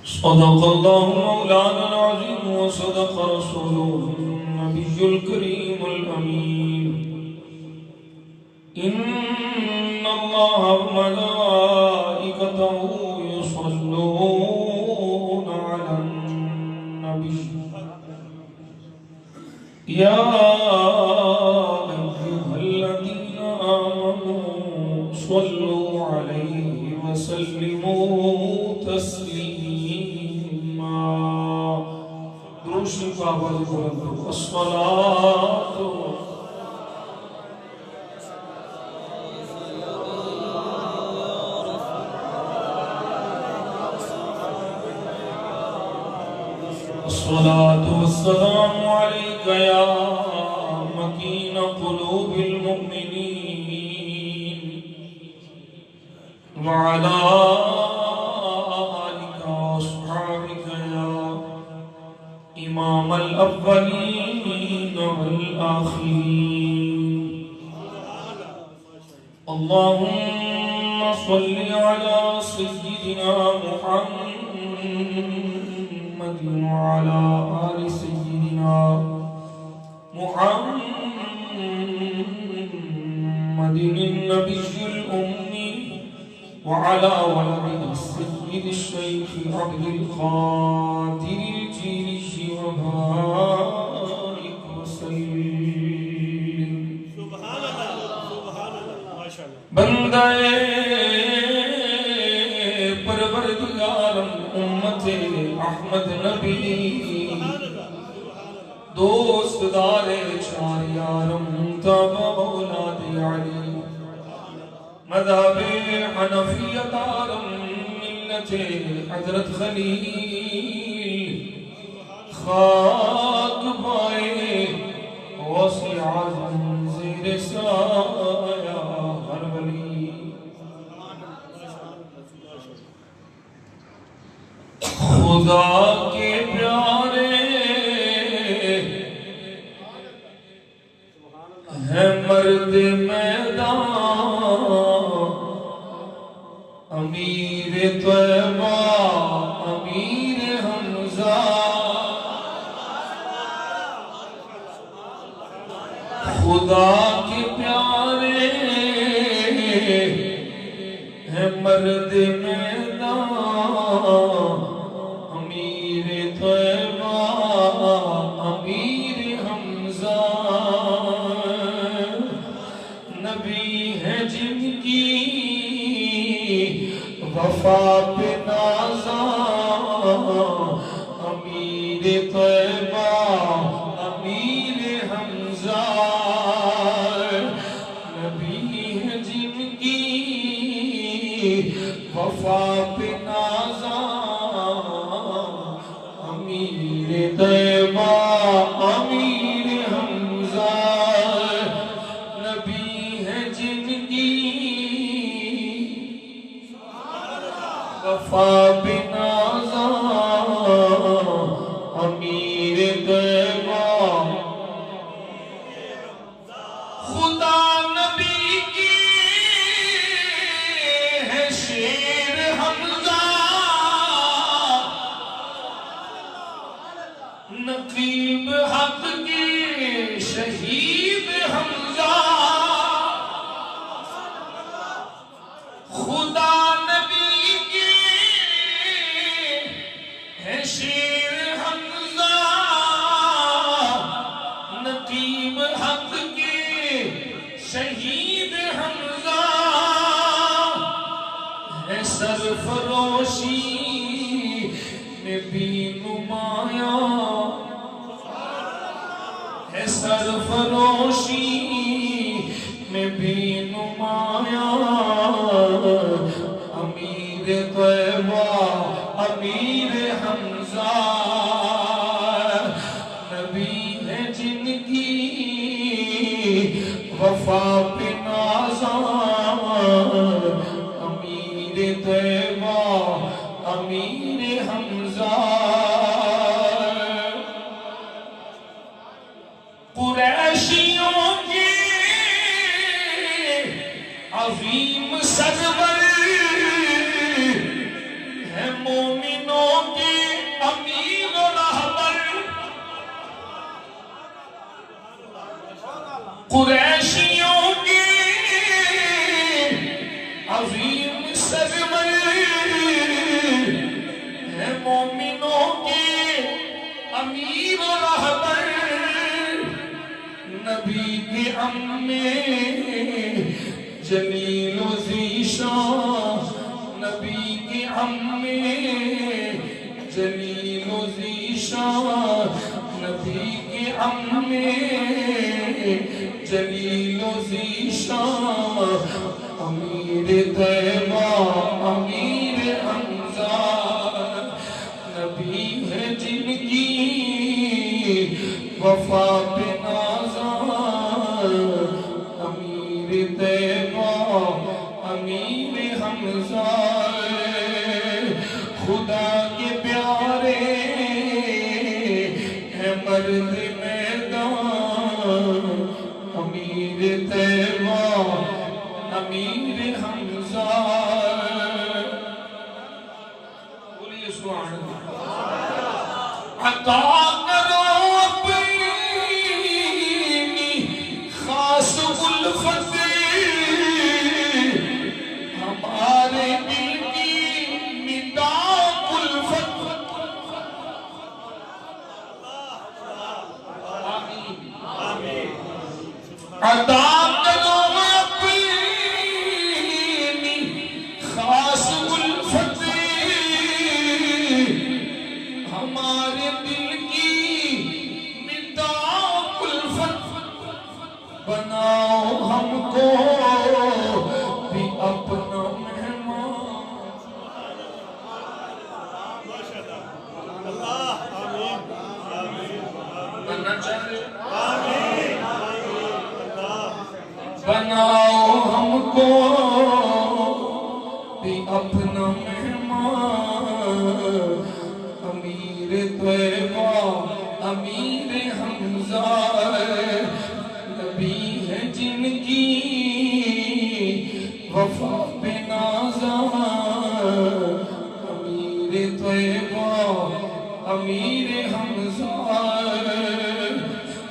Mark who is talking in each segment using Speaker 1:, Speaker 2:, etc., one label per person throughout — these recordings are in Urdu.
Speaker 1: صدق الله مولانا العظيم وصدق رسوله النبي الكريم الأمين إن الله وملائكته يصلون على النبي يا أيها الذين آمنوا صلوا عليه وسلموا تسليما درود بابا بلند الصلاة الصلاة والسلام عليك يا مكين قلوب المؤمنين وعلى آلك وأصحابك يا إمام الأولين والآخرين اللهم صل على سيدنا محمد وعلى آل سيدنا محمد النبي الأمي وعلى ولده السيد الشيخ عبد القادر الجيلي وبارك وسلم
Speaker 2: سبحان اللہ ما شاء اللہ
Speaker 1: بندے پروردگارم امت احمد نبی دوست دار چار یارم تابع اولاد علی مذہب حنفیت آرم ملت حضرت خلیل خاک پائے وسیع اعظم زیر سایہ ہر ولی خدا کے پیارے ہے مرد میدان امیر طیبہ امیر حمزہ خدا کے پیارے ہے مرد میدان امیر طیبہ امیر حمزہ نبی ہے جن کی وفا پہ نازاں امیر طیبہ امیر حمزہ نبی ہے جن کی وفا پہ نازاں امیر طیبہ امیر حمزہ نبی ہے جن کی وفا پہ نازاں امیر طیبہ خدا نبی کی ہے شیر حمزہ نقیب حق کی شہید حمزہ خدا نبی کی ہے شیر حمزہ نقیب حق کی شہید حمزہ ہے سرفروشی میں بھی نمایاں ہے سرفروشی میں بھی نمایاں امیر طیبہ امیر حمزہ نبی ہے جن کی وفا پہ نازاں امیر طیبہ امیر حمزہ قریشیوں کی عظیم سرور ہے مومنوں کی میں جلیل و ذیشان نبی کے ہم میں جلیل و ذیشان نبی کے ہم میں جلیل و ذیشان امیر طیبہ امیر حمزہ نبی ہے جن کی وفا پہ نازاں امیر طیبہ امیر حمزہ خدا کے پیارے ہے مرد میدان امیر طیبہ امیر حمزہ بولیے سبحان اللہ عطا کرو اپنی خاص الفت ہمارے دل کی مداح الفت عطا کرو بناؤ ہم کو بھی اپنا مہمان بننا چاہتے بناؤ ہم کو بھی اپنا مہمان امیر طیبہ امیر حمزہ نبی ہے جن کی وفا پہ نازاں امیر طیبہ امیر حمزہ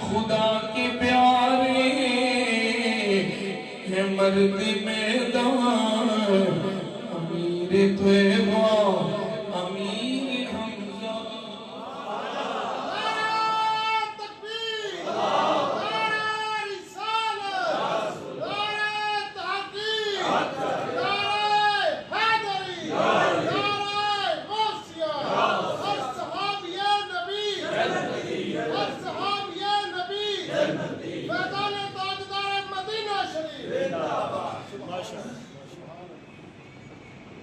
Speaker 1: خدا کے پیارے ہے مرد میدان امیر طیبہ امیر حمزہ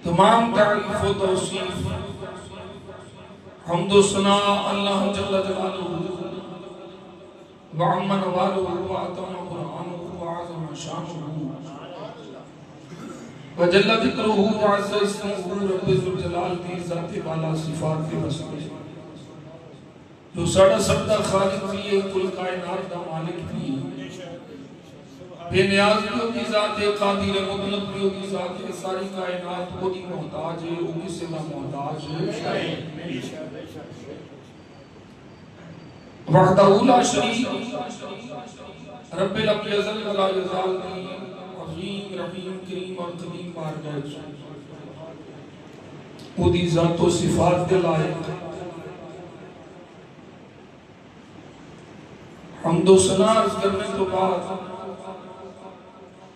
Speaker 1: تمام تعریف و توصیف حمد و ثنا اللہ جل جلالہ وعمن والہ وعظم قرآنہ وعظم شانہ وجل ذکرہ وعز اسمہ رب ذوالجلال کی ذات بالا صفات کے وصف جو سڑا سبدہ خالق بھی ہے کل کائنات دا مالک بھی ہے بے نیاز بھی ہوتی ذات قادر مطلق بھی ہوتی ذات ساری کائنات کو دی محتاج ہے وہ کسی کا محتاج ہے وحدہ اولا شریف رب العالمین ازل ولا یزال کی عظیم رحیم کریم اور قدیم بارگاہ وہ دی ذات و صفات کے لائق حمد و ثنا عرض کرنے تو بعد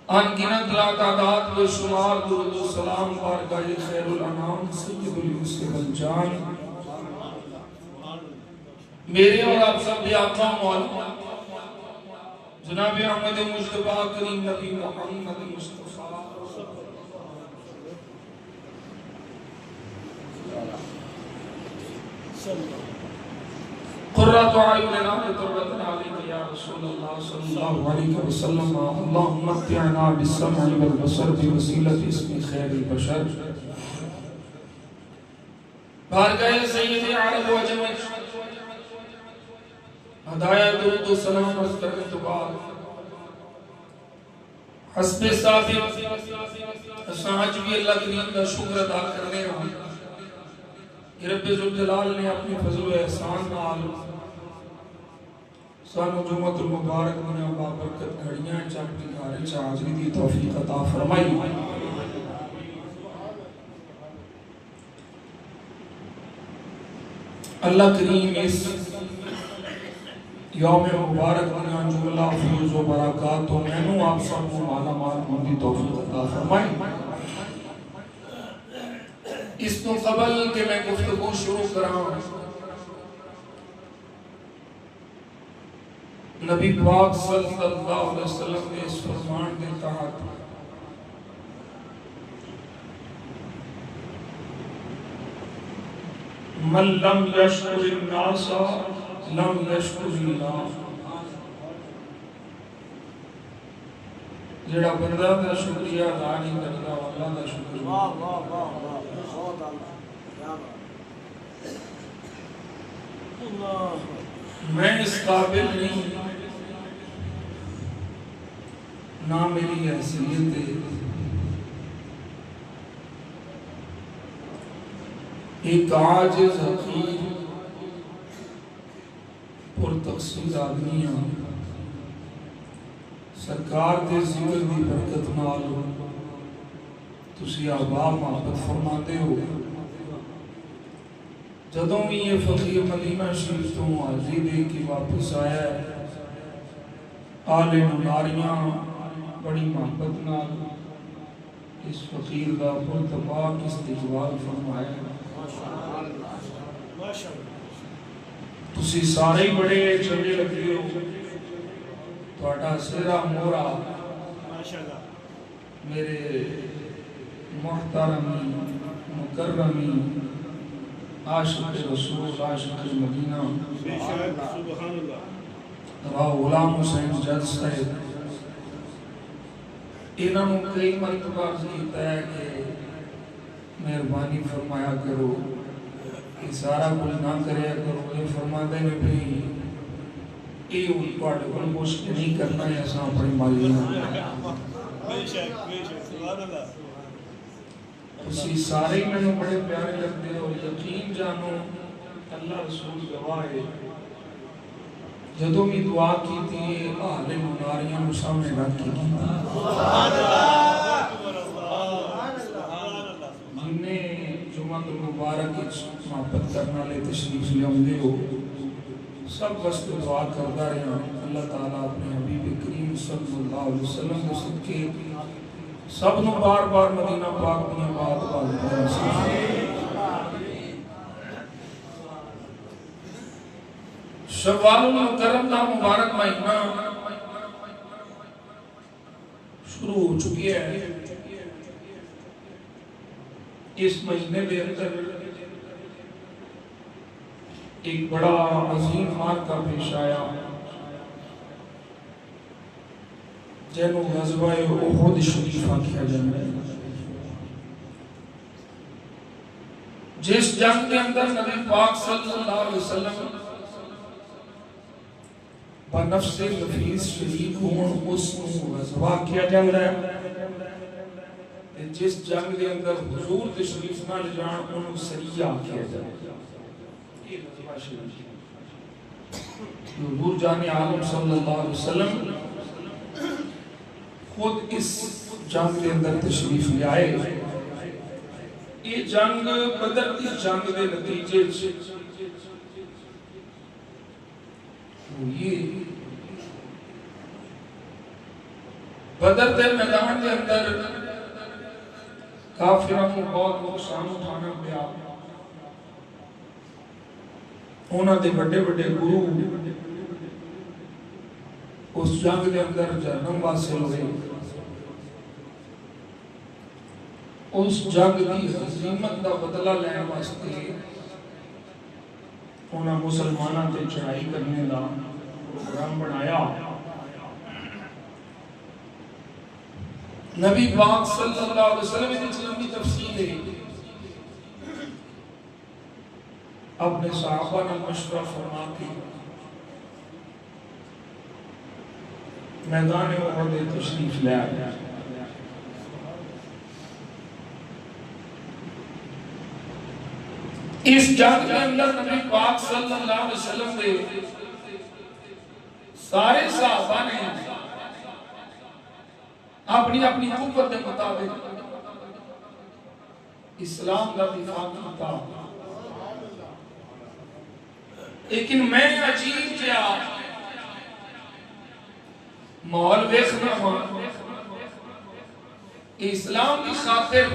Speaker 1: آن گنت لا تعداد و شمار درود و سلام بارگاہ خیر الانام سید الانس والجان میرے اور آپ سب بھی آقا مولا جناب احمد مجتبہ کریم نبی محمد مصطفیٰ قرۃ اعیننا قرۃ علیک یا رسول اللہ صلی اللہ علیہ وسلم اللہم متعنا بالسمع والبصر بوسیلۃ اسم خیر البشر بارگاہ سید عرب و عجم ہدایہ درود و سلام عرض کرنے تو بعد حسب ثابت اساں بھی اللہ کریم کا شکر ادا کرنے ہوں کہ رب ذوالجلال نے اپنی فضل و احسان نال سانو جمعۃ المبارک میں بابرکت گھڑیاں چاپ کی گھارے حاضری دی توفیق عطا فرمائی اللہ کریم اس یوم مبارک دیاں جملہ فیوز و برکات تو مینوں آپ سب کو مالا مال ہوندی توفیق عطا فرمائے۔ اس تو قبل کہ میں گفتگو شروع کراں، نبی پاک صلی اللہ علیہ وسلم نے اس فرمان کے تحت من لم یشکر الناس لم یشکر اللہ، جڑا بندہ دا شکریہ ادا نہیں کرتا اللہ دا شکریہ۔ میں اس قابل نہیں، نہ میری حیثیت ہے، ایک عاجز حقیر پر تقصیر آدمی ہاں، سرکار دے ذکر دی برکت نال تسی احباب محبت فرماتے ہو۔ جدوں بھی یہ فقیر مدینہ شریف تو حاضری دے کے واپس آیا ہے، آل مناریاں بڑی محبت نال اس فقیر دا پرتپاک استقبال فرمایا ہے۔ تسی سارے ہی بڑے چنگے لگے ہو، تہاڈا سیرا مورا میرے محترمی مکرمی عاشق رسول عاشق مدینہ راہ غلام حسین جج صاحب، انہوں نے کئی مرتبہ عرض کیتا ہے کہ مہربانی فرمایا کرو کہ سارا کچھ نہ کریا کرو، یہ فرماتے ہیں بھی یہ پاڑ کل مشک نہیں کرنا ہے، ایسا اپنی مالی نہ اسی سارے ہی میں نے بڑے پیارے لگتے اور یقین جانو اللہ رسول گواہ ہے، جدوں بھی دعا کی تھی اہل مناریاں سامنے رکھ کی تھی، جنہیں جمعہ المبارک محبت کرنا لے تشریف لے ہوندے ہو، سب وقت دعا کرتا رہا اللہ تعالیٰ اپنے حبیب کریم صلی اللہ علیہ وسلم کے صدقے سب نو بار بار مدینہ پاک میں بات شوال المکرم دا مبارک مہینہ شروع ہو چکی ہے۔ اس مہینے میں اندر ایک بڑا عظیم مارکہ پیش آیا، جنہوں غزوہ احد شریفہ کیا جانا ہے، جس جنگ کے اندر نبی پاک صلی اللہ علیہ وسلم بنفس نفیس شریف ہون اس غزوہ کیا جانا ہے، جس جنگ کے اندر حضور تشریف نہ لے جان انہوں سریہ کیا جانا ہے۔ حضور جان عالم صلی اللہ علیہ وسلم خود اس جنگ کے اندر تشریف لے آئے۔ یہ جنگ بدر کی جنگ کے نتیجے یہ بدر کے میدان کے اندر کافروں کو بہت نقصان اٹھانا پیا، انہوں نے بڑے بڑے گرو اس جنگ کے اندر جہنم حاصل ہوئے۔ اس جنگ کی ہزیمت کا بدلہ لینے واسطے انہوں مسلمانوں تے چڑھائی کرنے کا پروگرام بنایا۔ نبی پاک صلی اللہ علیہ وسلم نے لمبی تفصیل ہے، اپنے صحابہ نے مشورہ فرما کے میدان احد تشریف لے آیا۔ اس جنگ کے اندر نبی پاک صلی اللہ علیہ وسلم نے سارے صحابہ نے اپنی اپنی قوت کے مطابق اسلام کا دفاع کیتا، لیکن میں عجیب کیا ماحول ویکھنا ہو اسلام کی خاطر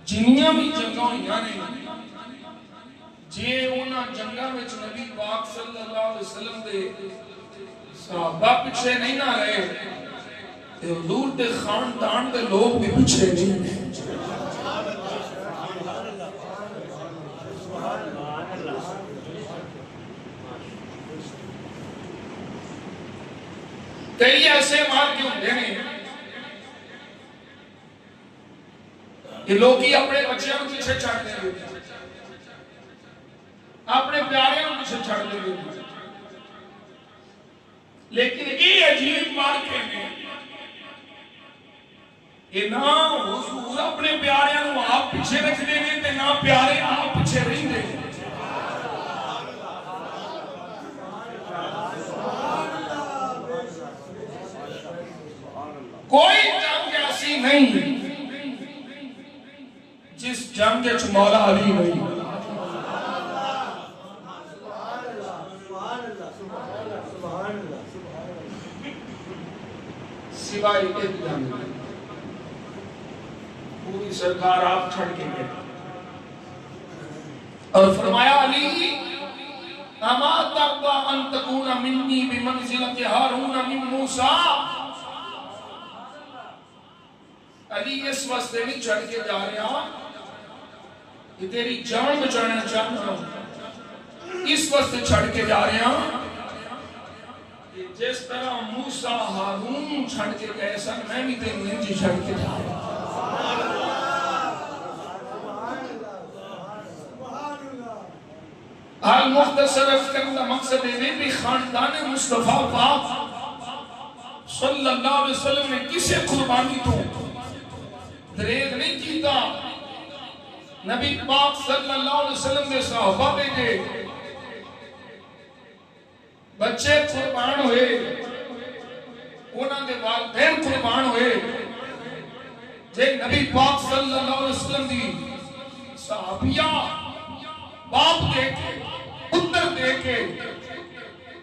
Speaker 1: جنیاں بھی جنگاں ہوئیاں نے جے انہاں جنگاں وچ نبی پاک صلی اللہ علیہ وسلم دے صحابہ پیچھے نہیں نہ رہے تے حضور دے خاندان دے لوگ بھی پیچھے نہیں رہے کئی ایسے مار کیوں دینے یہ لوگ ہی اپنے بچیاں کو پیچھے چھاڑ دیں گے اپنے پیارے کو پیچھے چھاڑ دیں گے لیکن یہ عجیب مار کے ہیں کہ نہ حضور اپنے پیارے کو آپ پیچھے رکھ دیں گے تے نہ پیارے آپ پیچھے رکھ دیں گے کوئی جنگ ایسی نہیں جس جنگ وچ مولا علی نہیں سوائے ایک جنگ پوری سرکار آپ چھڑ کے گئے اور فرمایا علی اما ترضى ان تكون مني بمنزلة هارون من موسى علی اس واسطے نہیں چھڑ کے جا رہا کہ تیری جان بچانا چاہتا ہوں اس واسطے چھڑ کے جا رہا کہ جس طرح موسیٰ ہارون چھڑ کے گئے سن میں بھی تیری انجی چھڑ کے جا رہا حال مختصر افکر کا مقصد ہے بھی خاندان مصطفیٰ پاک صلی اللہ علیہ وسلم نے کسے قربانی تو دریغ نہیں کیتا نبی پاک صلی اللہ علیہ وسلم نے صحابہ بھیجے بچے قربان ہوئے انہاں دے والدین قربان ہوئے جے نبی پاک صلی اللہ علیہ وسلم دی صحابیہ باپ دے کے پتر دے کے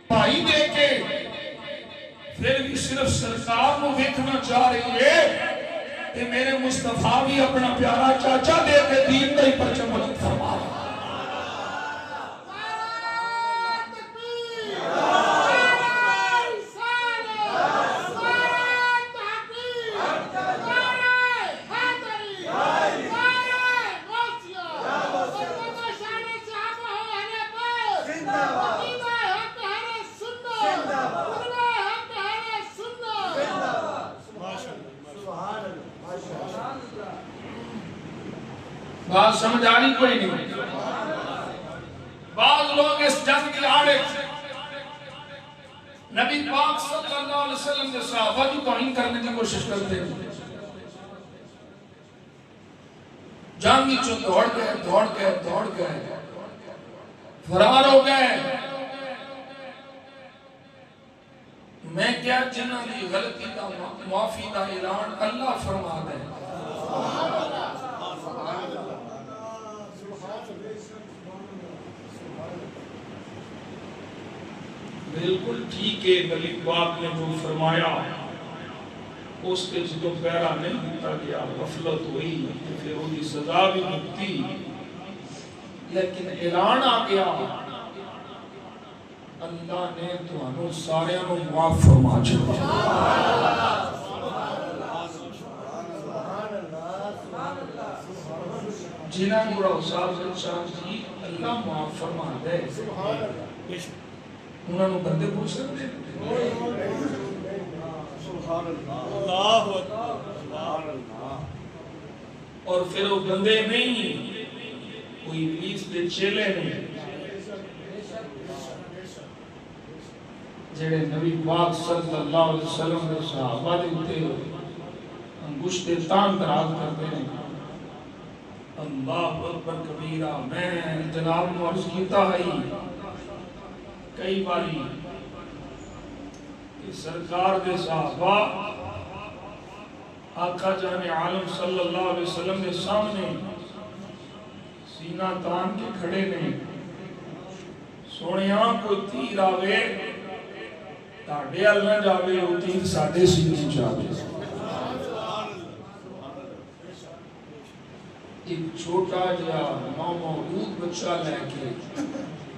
Speaker 1: بھائی دے کے پھر بھی صرف سرکار کو دیکھنا چاہ رہی ہے کہ میرے مصطفیٰ بھی اپنا پیارا چاچا دے کے دین کا ہی پرچم بلند فرما رہا بات سمجھ آنی کوئی نہیں بعض لوگ اس جنگ کی آڑے نبی پاک صلی اللہ علیہ وسلم کے صحابہ کی توہین کرنے کی کوشش کرتے ہیں جنگ چو دوڑ گئے فرار ہو گئے میں کیا جنہ کی غلطی کا معافی کا اعلان اللہ فرما دے بالکل ٹھیک ہے نبی پاک نے جو فرمایا اس کے جدو پیرا نہیں دیتا گیا غفلت ہوئی پھر انہی سزا بھی مکتی لیکن اعلان آ گیا اللہ نے تو انہوں سارے انہوں معاف فرما چھوڑا جنہ نورا صاحب شاہ جی اللہ معاف فرما دے انہوں نے بندے پوچھ سکتے اور پھر وہ بندے نہیں کوئی ابلیس دے چیلے نہیں جڑے نبی پاک صلی اللہ علیہ وسلم نے صحابہ دیتے انگشت تان دراز کرتے ہیں اللہ اکبر کبیرہ میں جناب مرض کیتا ہے کئی باری کہ سرکار دے صحابہ آقا جان عالم صلی اللہ علیہ وسلم کے سامنے سینہ تان کے کھڑے نہیں سونیاں کوئی تیر آوے تاڑے اللہ جاوے وہ تیر ساڑے سینے جاوے. ایک چھوٹا جا مولود بچہ لے کے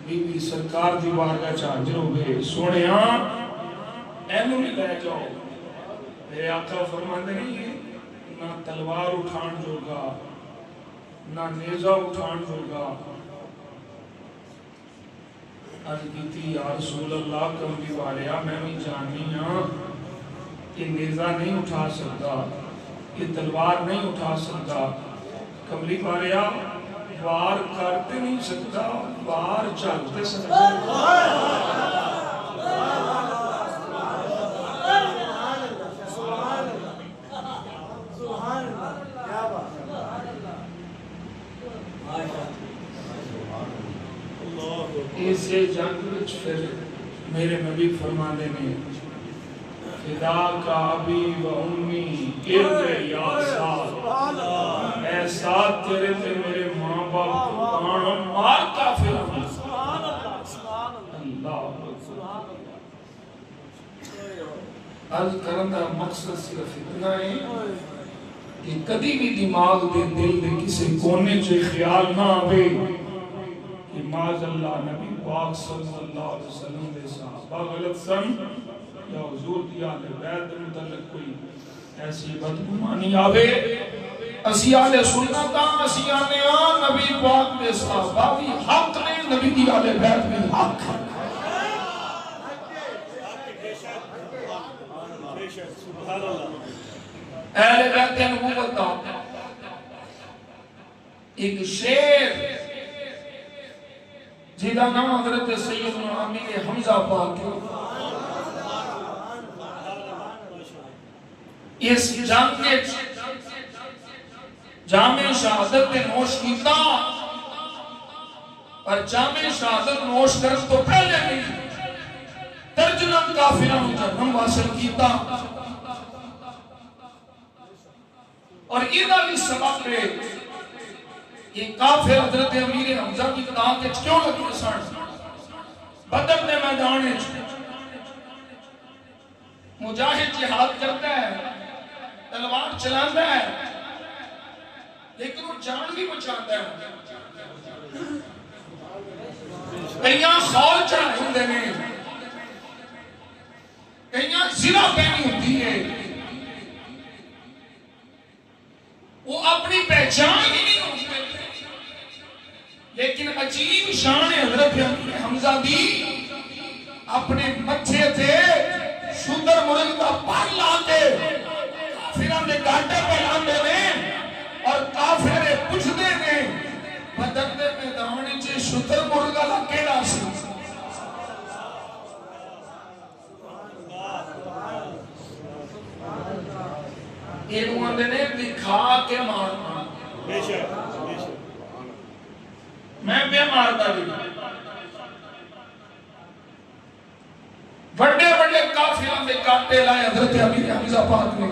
Speaker 1: بی بی سرکار دی بارگاہ چاہجر ہو گئے. سونے اینو نہیں لے جاؤ. میرے آقا فرماندے نہیں نہ تلوار اٹھان جوگا نہ نیزہ اٹھان جوگا. آج بیتی یا رسول اللہ کمبی والیا میں بھی جانی ہاں کہ نیزہ نہیں اٹھا سکتا, یہ تلوار نہیں اٹھا سکتا. کملی والیا وار کرتے نہیں سکتا, وار چلتے سکتا. اسے جنگ وچ پھر میرے نبی فرمانے نے فدا کا ابی و امی ارد یا ساتھ, اے ساتھ تیرے تے میرے ماں باپ قرآن مار کافر اللہ. عرض کرنا مقصد صرف اتنا ہے کہ کدی بھی دماغ دے دل دے کسی کونے چے خیال نہ آوے کہ معاذ اللہ نبی پاک صلی اللہ علیہ وسلم دے صحابہ غلط سن یا حضور دی اہل بیت دے متعلق کوئی ایسی بدگمانی آوے. اسی اہل سنت اسی آنے نبی پاک دے صحابہ بھی حق نے, نبی دی اہل بیت بھی حق ہے. اہل بیت نبوت دا ایک شیر جیدہ نام حضرت سیدنا امیر حمزہ پاک اس جنگ کے جامع شہادت نے نوش کیتا, اور جامع شہادت نوش کرن تو پہلے بھی درجنوں کافروں جنم حاصل کیتا. اور یہ بھی سبب ہے کہ کافر حضرت امیر حمزہ کی قدام کے کیوں لگے سن. بدر نے میدان مجاہد جہاد کرتا ہے, تلوار چلاتا ہے, لیکن وہ جان بھی بچاتا ہے. کئیاں خول چڑھائے ہوندے نے, کئیاں زرہ پہنی ہوتی ہے, وہ اپنی پہچان ہی نہیں ہوتی. لیکن عجیب شان حضرت حمزہ دی اپنے مچھے تھے شندر مرغ کا پر لاتے کافران نے گاٹے پہ لاندے نے, اور کافرے پوچھتے نے بدر دے میدان چے شندر مرغ کا کیڑا سی. یہ آندے نے دکھا کے مارنا. میں بے مارتا بھی بڑے بڑے کافروں نے کانٹے لائے حضرت امیر حمزہ پاک نے.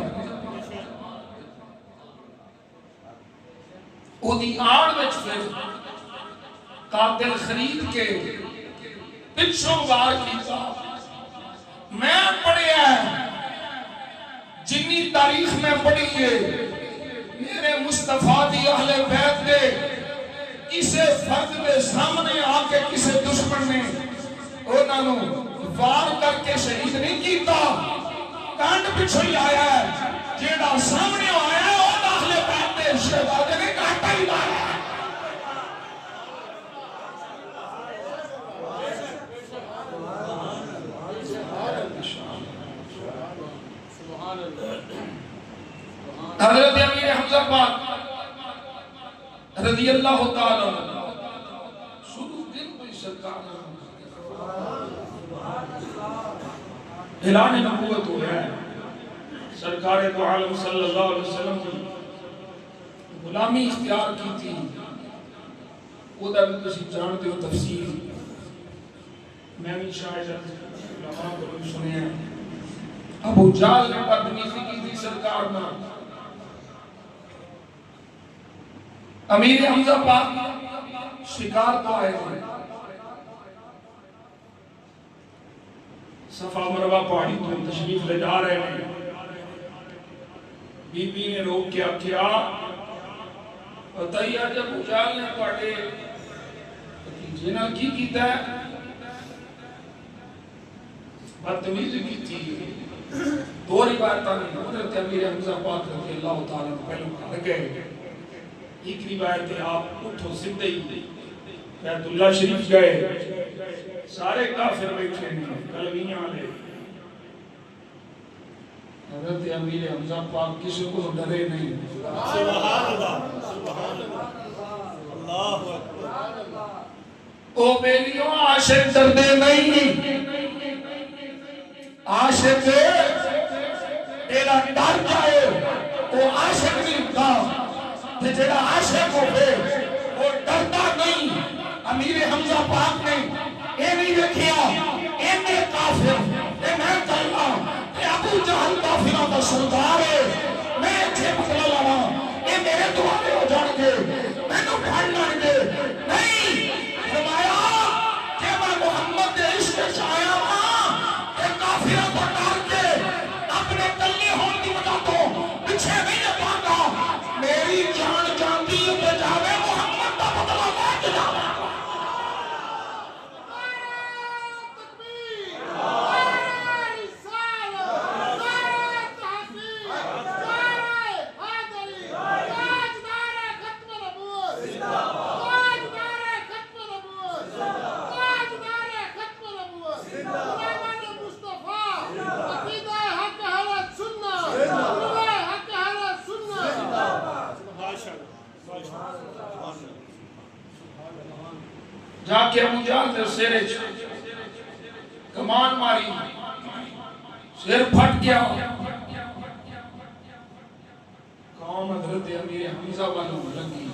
Speaker 1: وہ دی آڑ وچ پھر قاتل خرید کے پچھوں وار کیتا. میں پڑھیا ہے جنی تاریخ میں پڑھی ہے میرے مصطفیٰ دی اہل بیت دے کسے فرد دے سامنے آکے کسے دشمن نے انہاں نو وار کر کے شہید نہیں کیتا. کانڈ پچھو ہی آیا ہے, جیڑا سامنے آیا ہے وہ اہل بیت دے شہزادے نے کانٹا ہی مارا ہے. حضرت امیر حمزہ پاک رضی اللہ تعالیٰ شروع دن کوئی سرکار اعلان نبوت ہو ہے. سرکار دو عالم صلی اللہ علیہ وسلم کی غلامی اختیار کی تھی. وہ دا بھی کسی جانتے ہو تفسیر میں بھی شاید علماء کو بھی سنے ہیں. ابو جال نے بدنیتی کی تھی سرکار میں. امیر حمزہ پاک شکار تو آئے تھے. صفا مروہ پہاڑی تو تشریف لے جا رہے ہیں. بی بی نے روک کیا کیا بتائیے جب اجال نے پڑھے جنہ کی کیتا ہے بدتمیزی کی تھی. دو روایتاں نے حضرت امیر حمزہ پاک رضی اللہ تعالیٰ پہلو کر گئے. ایک روایت ہے آپ اٹھو سدھے ہی بیت اللہ شریف گئے سارے کافر بیٹھے ہیں کلویاں لے. حضرت امیر حمزہ پاک کسی کو ڈرے نہیں.
Speaker 2: سبحان اللہ سبحان اللہ اللہ اکبر.
Speaker 1: او بیلیوں عاشق ڈردے نہیں. عاشق تیرا ڈر جائے وہ عاشق نہیں تھا کہ جڑا عاشق ہو گئے وہ ڈرتا نہیں. امیر حمزہ پاک نے یہ نہیں رکھیا اینے کافر اے میں چلنا کہ ابو جہل کافروں کا سردار ہے میں اچھے مسئلہ لڑا یہ میرے دوارے ہو جان گے میں تو پھڑ لڑ گے. نہیں فرمایا کہ میں محمد کے عشق سے آیا ہاں کہ کافروں کو ڈال کے اپنے تلے ہون کی وجہ تو پیچھے نہیں ہٹاتا. میری جان جانتی ہے کہ جاوے محمد کا بدلہ لے کے جاوے. جا کے ابو جہل نے سیرے کمان ماری سیر پھٹ گیا. قوم حضرت امیر حمزہ بنو لگی.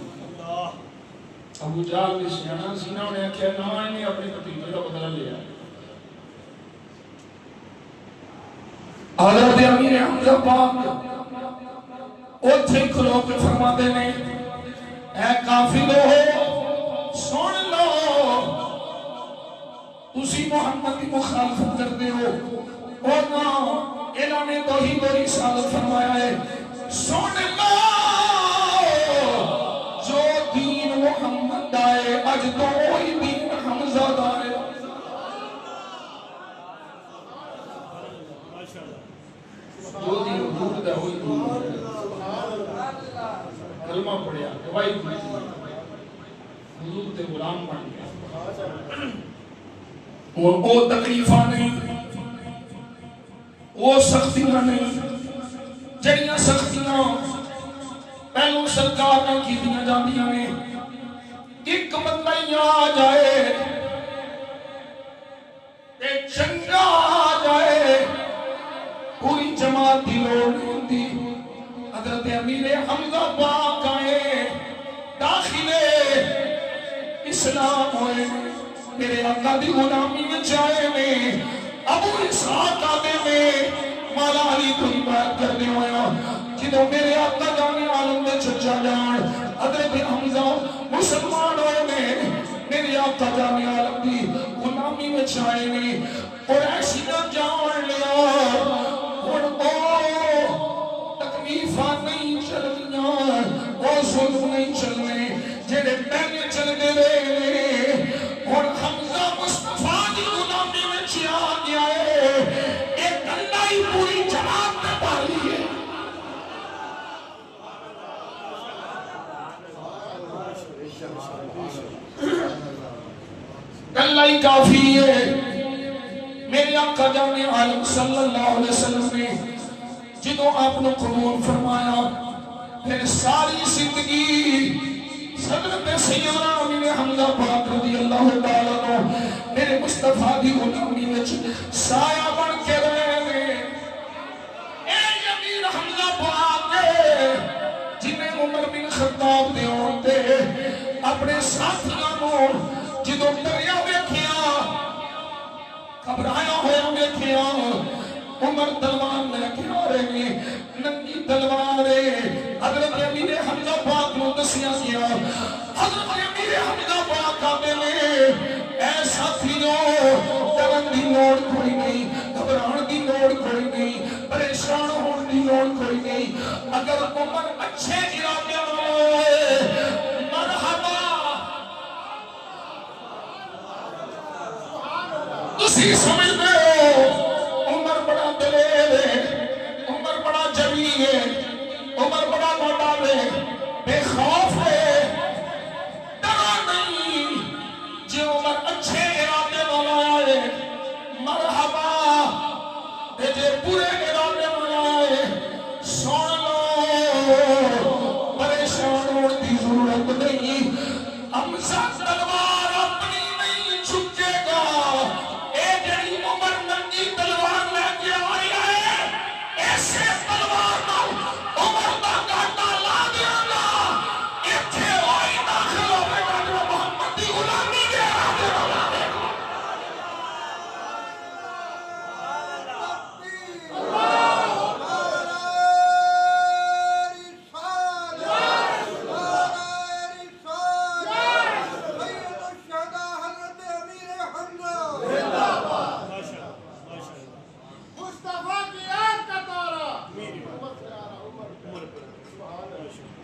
Speaker 1: ابو جہل نے سیانا سینہ نے کہا نہ انہیں اپنے بھتیجے کا بدلہ لیا. حضرت امیر حمزہ پاک اوتھے کھلو کے فرماتے نے اے کافرو سن لو تسی محمد کی مخالفت کرتے ہو اور نہ انہوں نے توحید و رسالت فرمایا ہے. سن لو جو دین محمد دائے اج تو وہی دین حمزہ دائے. جو دین حضور دا ہوئی دین کلمہ پڑھیا گواہی دی حضور تے غلام بن گیا. اور وہ تکلیفاں نہیں وہ سختیاں نہیں جڑیاں سختیاں پہلو سرکار نے کی دیا جاندیاں نے ایک بندہ ہی آ جائے ایک چنگا آ جائے پوری جماعت دی لوڑ نہیں ہوتی. حضرت امیر حمزہ پاک آئے داخلے اسلام ہوئے میرے آقا دی غلامی میں چاہے میں ابو اسحاق آدھے میں مولا علی کو بات کرنے ہویا جدو میرے آقا جانے عالم میں چچا جان حضرت حمزہ مسلمان ہوئے میں میرے آقا جانے عالم دی غلامی میں چاہے میں اور ایسی نہ جان لیا اور تکلیفاں نہیں چلنیاں وہ ظلم نہیں چلنے جڑے پہلے چل دے رہے اور حمزہ مصطفیٰ کی غلامی میں چیا گیا ہے ایک اللہ ہی پوری جماعت میں پالی ہے. اللہ ہی کافی ہے. میرے آقا جانے عالم صلی اللہ علیہ وسلم نے جدو آپ نے قبول فرمایا پھر ساری زندگی حضرت سیدنا امیر حمزہ پاک رضی اللہ تعالیٰ عنہ میرے مصطفیٰ دی غلامی وچ سایہ بن کے رہے نے. اے امیر حمزہ پاک جنہیں عمر بن خطاب دے ہوتے اپنے ساتھیاں کو جدو دریا ویکھیا گھبرایا ہوا ویکھیا عمر تلوار لے کے آ رہے ہیں ننگی تلوار حضرت امیر حمزہ پاک کو دسیا گیا. حضرت امیر حمزہ پاک آتے میں اے ساتھیوں ڈرن دی لوڑ کوئی نہیں لوڑ کوئی نہیں، پریشان ہونے کی لوڑ کوئی نہیں۔ اگر عمر اچھے ارادے والا ہے مرحبا، تسی سمجھتے ہو عمر بڑا دلیر ہے، عمر بڑا جوی ہے، عمر بڑا موٹا ہے، بے خوف ہے، ڈرا نہیں۔ جو عمر اچھے ارادے والا ہے مرحبا، جے برے ارادے والا ہے سن لو، پریشان ہونے کی ضرورت نہیں۔ حمزہ تلوار اپنی نہیں چکے گا، اے جڑی عمر ننگی تلوار لے کے آئی ہے، ایسے تلوار نال عمر دا کانٹا لا دیا گا، ایتھے ہوئی داخل ہوئے گا جو محمد دی غلامی کے ارادے والا ہے۔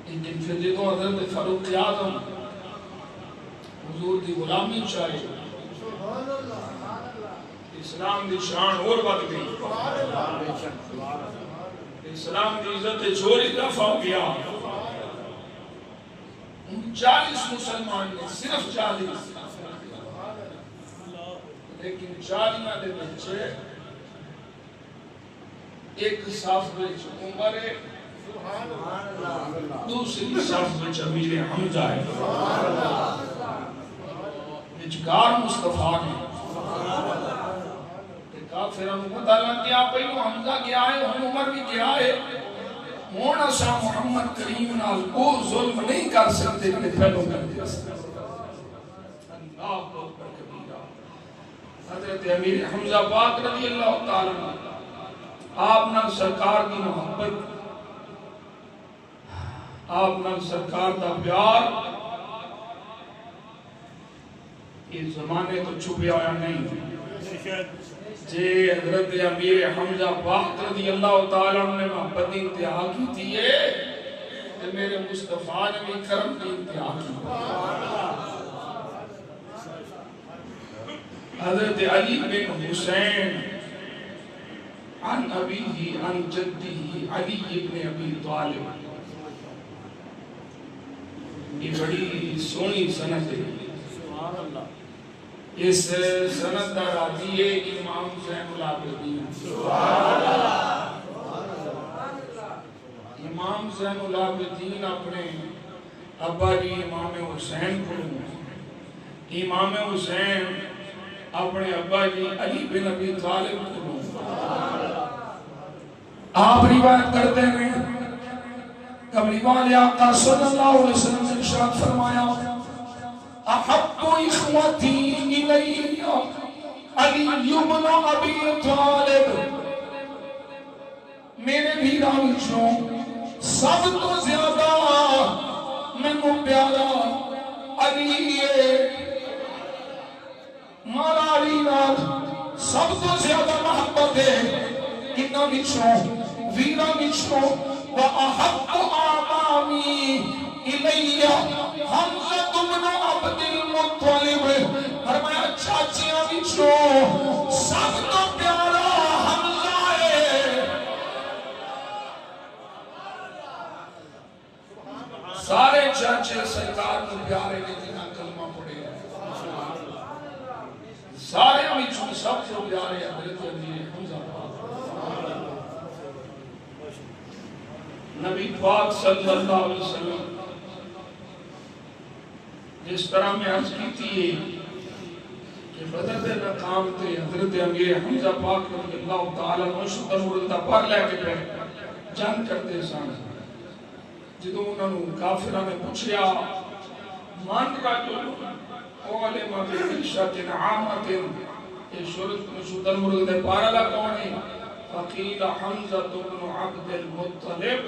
Speaker 1: لیکن پھر جدوں حضرت فاروق اعظم حضور دی غلامی چاہے، اسلام دی شان اور بڑھ گئی، اسلام دی عزت چوری دفع ہو گیا۔ 40 مسلمان نے، صرف 40، لیکن 40 دے بچے ایک صف وچ عمر ہے، دوسری صف وچ امیر حمزہ ہے، وچکار مصطفیٰ نے۔ کافروں کو پتہ لگ گیا پہلو حمزہ گیا ہے، ہن عمر بھی گیا ہے، ہن اساں محمد کریم نال کو ظلم نہیں کر سکتے کہ پہلو کر دیا۔ اللہ اکبر کبیرہ۔ حضرت امیر حمزہ پاک رضی اللہ تعالیٰ عنہ، آپ نال سرکار کی محبت، آپ نال سرکار دا پیار اس زمانے تو چھپیا ہوا نہیں۔ جے حضرت امیر حمزہ پاک رضی اللہ تعالیٰ عنہ نے محبت کی انتہا کی تھی ہے، کہ میرے مصطفیٰ نے بھی کرم کی انتہا کی۔ حضرت علی بن حسین عن ابیہ عن جدہ علی بن ابی طالب، یہ بڑی سونی سند ہے۔ اس سند دا راوی ہے امام زین العابدین۔ امام زین العابدین اپنے ابا جی امام حسین کو، امام حسین اپنے ابا جی علی بن ابی طالب کو آپ روایت کرتے ہیں۔ کملی والے آقا صلی اللہ علیہ وسلم نے ارشاد فرمایا، احب اخوتی الی علی بن ابی طالب، میرے بھیراں وچوں سب تو زیادہ مینوں پیارا علی ہے، مولا علی نال سب تو زیادہ محبت ہے انہاں وچوں ویراں وچوں۔ وَأَحَبُّ أَعْمَامِي إِلَيَّ حَمْزَةُ بْنُ عَبْدِ الْمُطَّلِبِ، فرمایا چاچیاں وچوں سب تو پیارا حمزہ ہے۔ سارے چاچے سرکار کو پیارے نے جنہاں کلمہ پڑھے، سارے وچوں سب تو پیارے حضرت امیر حمزہ پاک۔ نبی پاک صلی اللہ علیہ وسلم جس طرح میں عرض کی تھی کہ بدر دے مقام تے حضرت امیر حمزہ پاک رضی اللہ تعالیٰ عنہ شکر مردہ پر لے کے جنگ کرتے سان، جدوں انہوں نے کافرہ نے پوچھیا من رجل علم بعیشۃ عامۃ، یہ شکر مردہ پارا کون ہے؟ فقیل حمزہ بن عبد المطلب،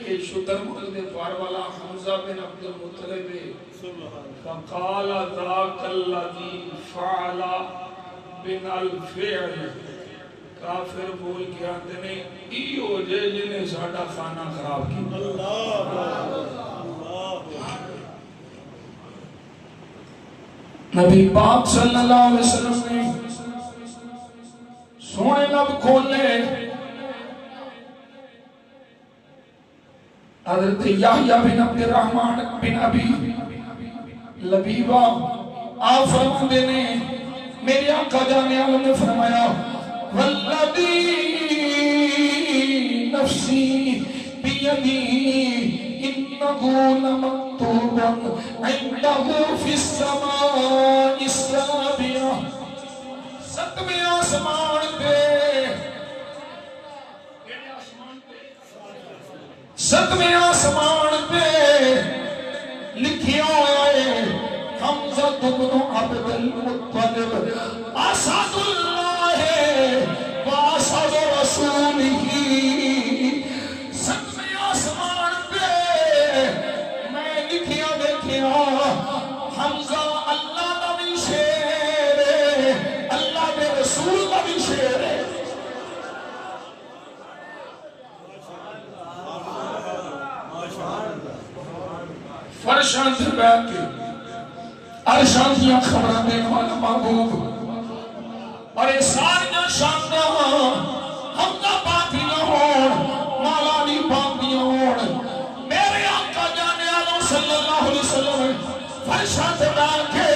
Speaker 1: یہ شتر مرد پار والا حمزہ بن عبد المطلب ہے۔ فقال ذاک الذی فعل بن الفعل، کافر بول کے آتے نے ای ہو جائے جنہیں ساڑھا کھانا خراب کی نبی پاک صلی اللہ علیہ وسلم نے سونے لب کھولے حضرت یحییٰ بن عبد الرحمن بن ابی لبیبہ آپ فرماتے نے میرے آقا جانے عالم نے فرمایا والذی نفسی بیدی انہو لمکتوبا عندہو فی السماء السابعہ ستویں آسمان پہ ستویں آسمان پہ لکھیا ہوا ہے حمزہ بن عبد المطلب اسد اللہ و اسد رسولہ ستویں آسمان پہ میں لکھیا دیکھیا حمزہ اللہ کا بھی شیر ہے اللہ کے رسول کا بھی شیر ہے فرشان سے بیٹھ کے عرشان دیا خبران دینے والا محبوب اور یہ ساریاں شاندہ حمدہ باقی نہ ہون مالانی باقی نہ ہون میرے آقا جانے آلہ صلی اللہ علیہ وسلم فرشان سے بیٹھ کے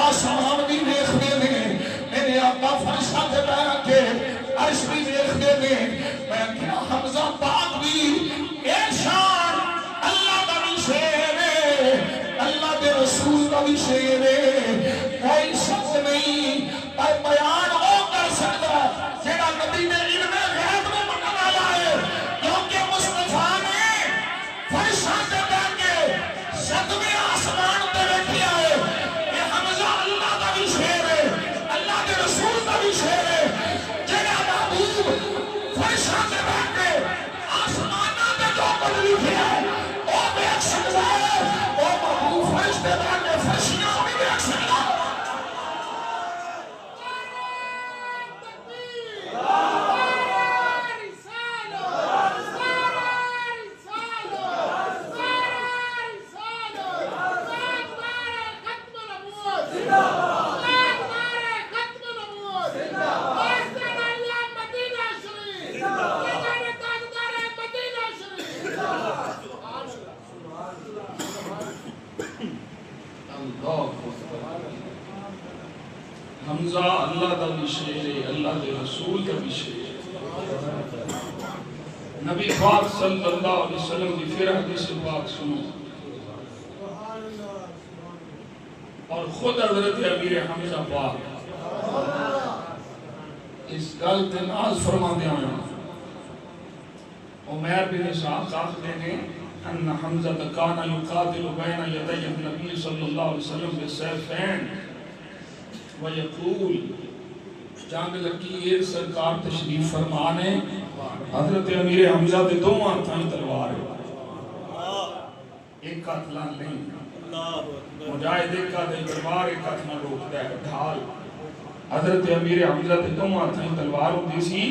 Speaker 1: آسمان بھی دیکھ دے دیں میرے آقا فرشان سے بیٹھ کے عرش بھی دیکھ دے دیں میں کیا حمزہ پاک بھی ایشان اللہ کا بھی شیر اللہ کے رسول کا بھی شیر ہے کوئی شخص نہیں پر بیان ہو کر سکتا جیڑا نبی نے علم غیب میں منع والا ہے کیونکہ مصطفیٰ نے فرشاں سے بیٹھ کے ستویں آسمان پہ رکھیا ہے یہ حمزہ اللہ کا بھی شیر ہے اللہ کے رسول کا بھی شیر ہے جیڑا محبوب فرشاں سے بیٹھ کے آسمانہ پہ جو کر لکھیا ہے وہ بیک سکتا ہے فرشتے بانے فرشیاں بھی دیکھ سکتا حمزہ اللہ کا بھی شیر ہے اللہ کے رسول کا بھی شیر ہے نبی پاک صلی اللہ علیہ وسلم کی پھر حدیث پاک سنو اور خود حضرت امیر حمزہ پاک اس گل تے ناز فرما دیا عمیر بن اسحاق آخر نے ان حمزہ کان یقاتل بین یدی النبی صلی اللہ علیہ وسلم بالسیفین ویقول جنگ لگی یہ سرکار تشریف فرمانے حضرت امیر حمزہ دے دو ہاتھیں تلوار ہے ایک ہاتھ لان نہیں مجاہد ایک ہاتھ تلوار ایک ہاتھ نہ روکتا ہے ڈھال حضرت امیر حمزہ دے دو ہاتھیں تلوار ہوتی سی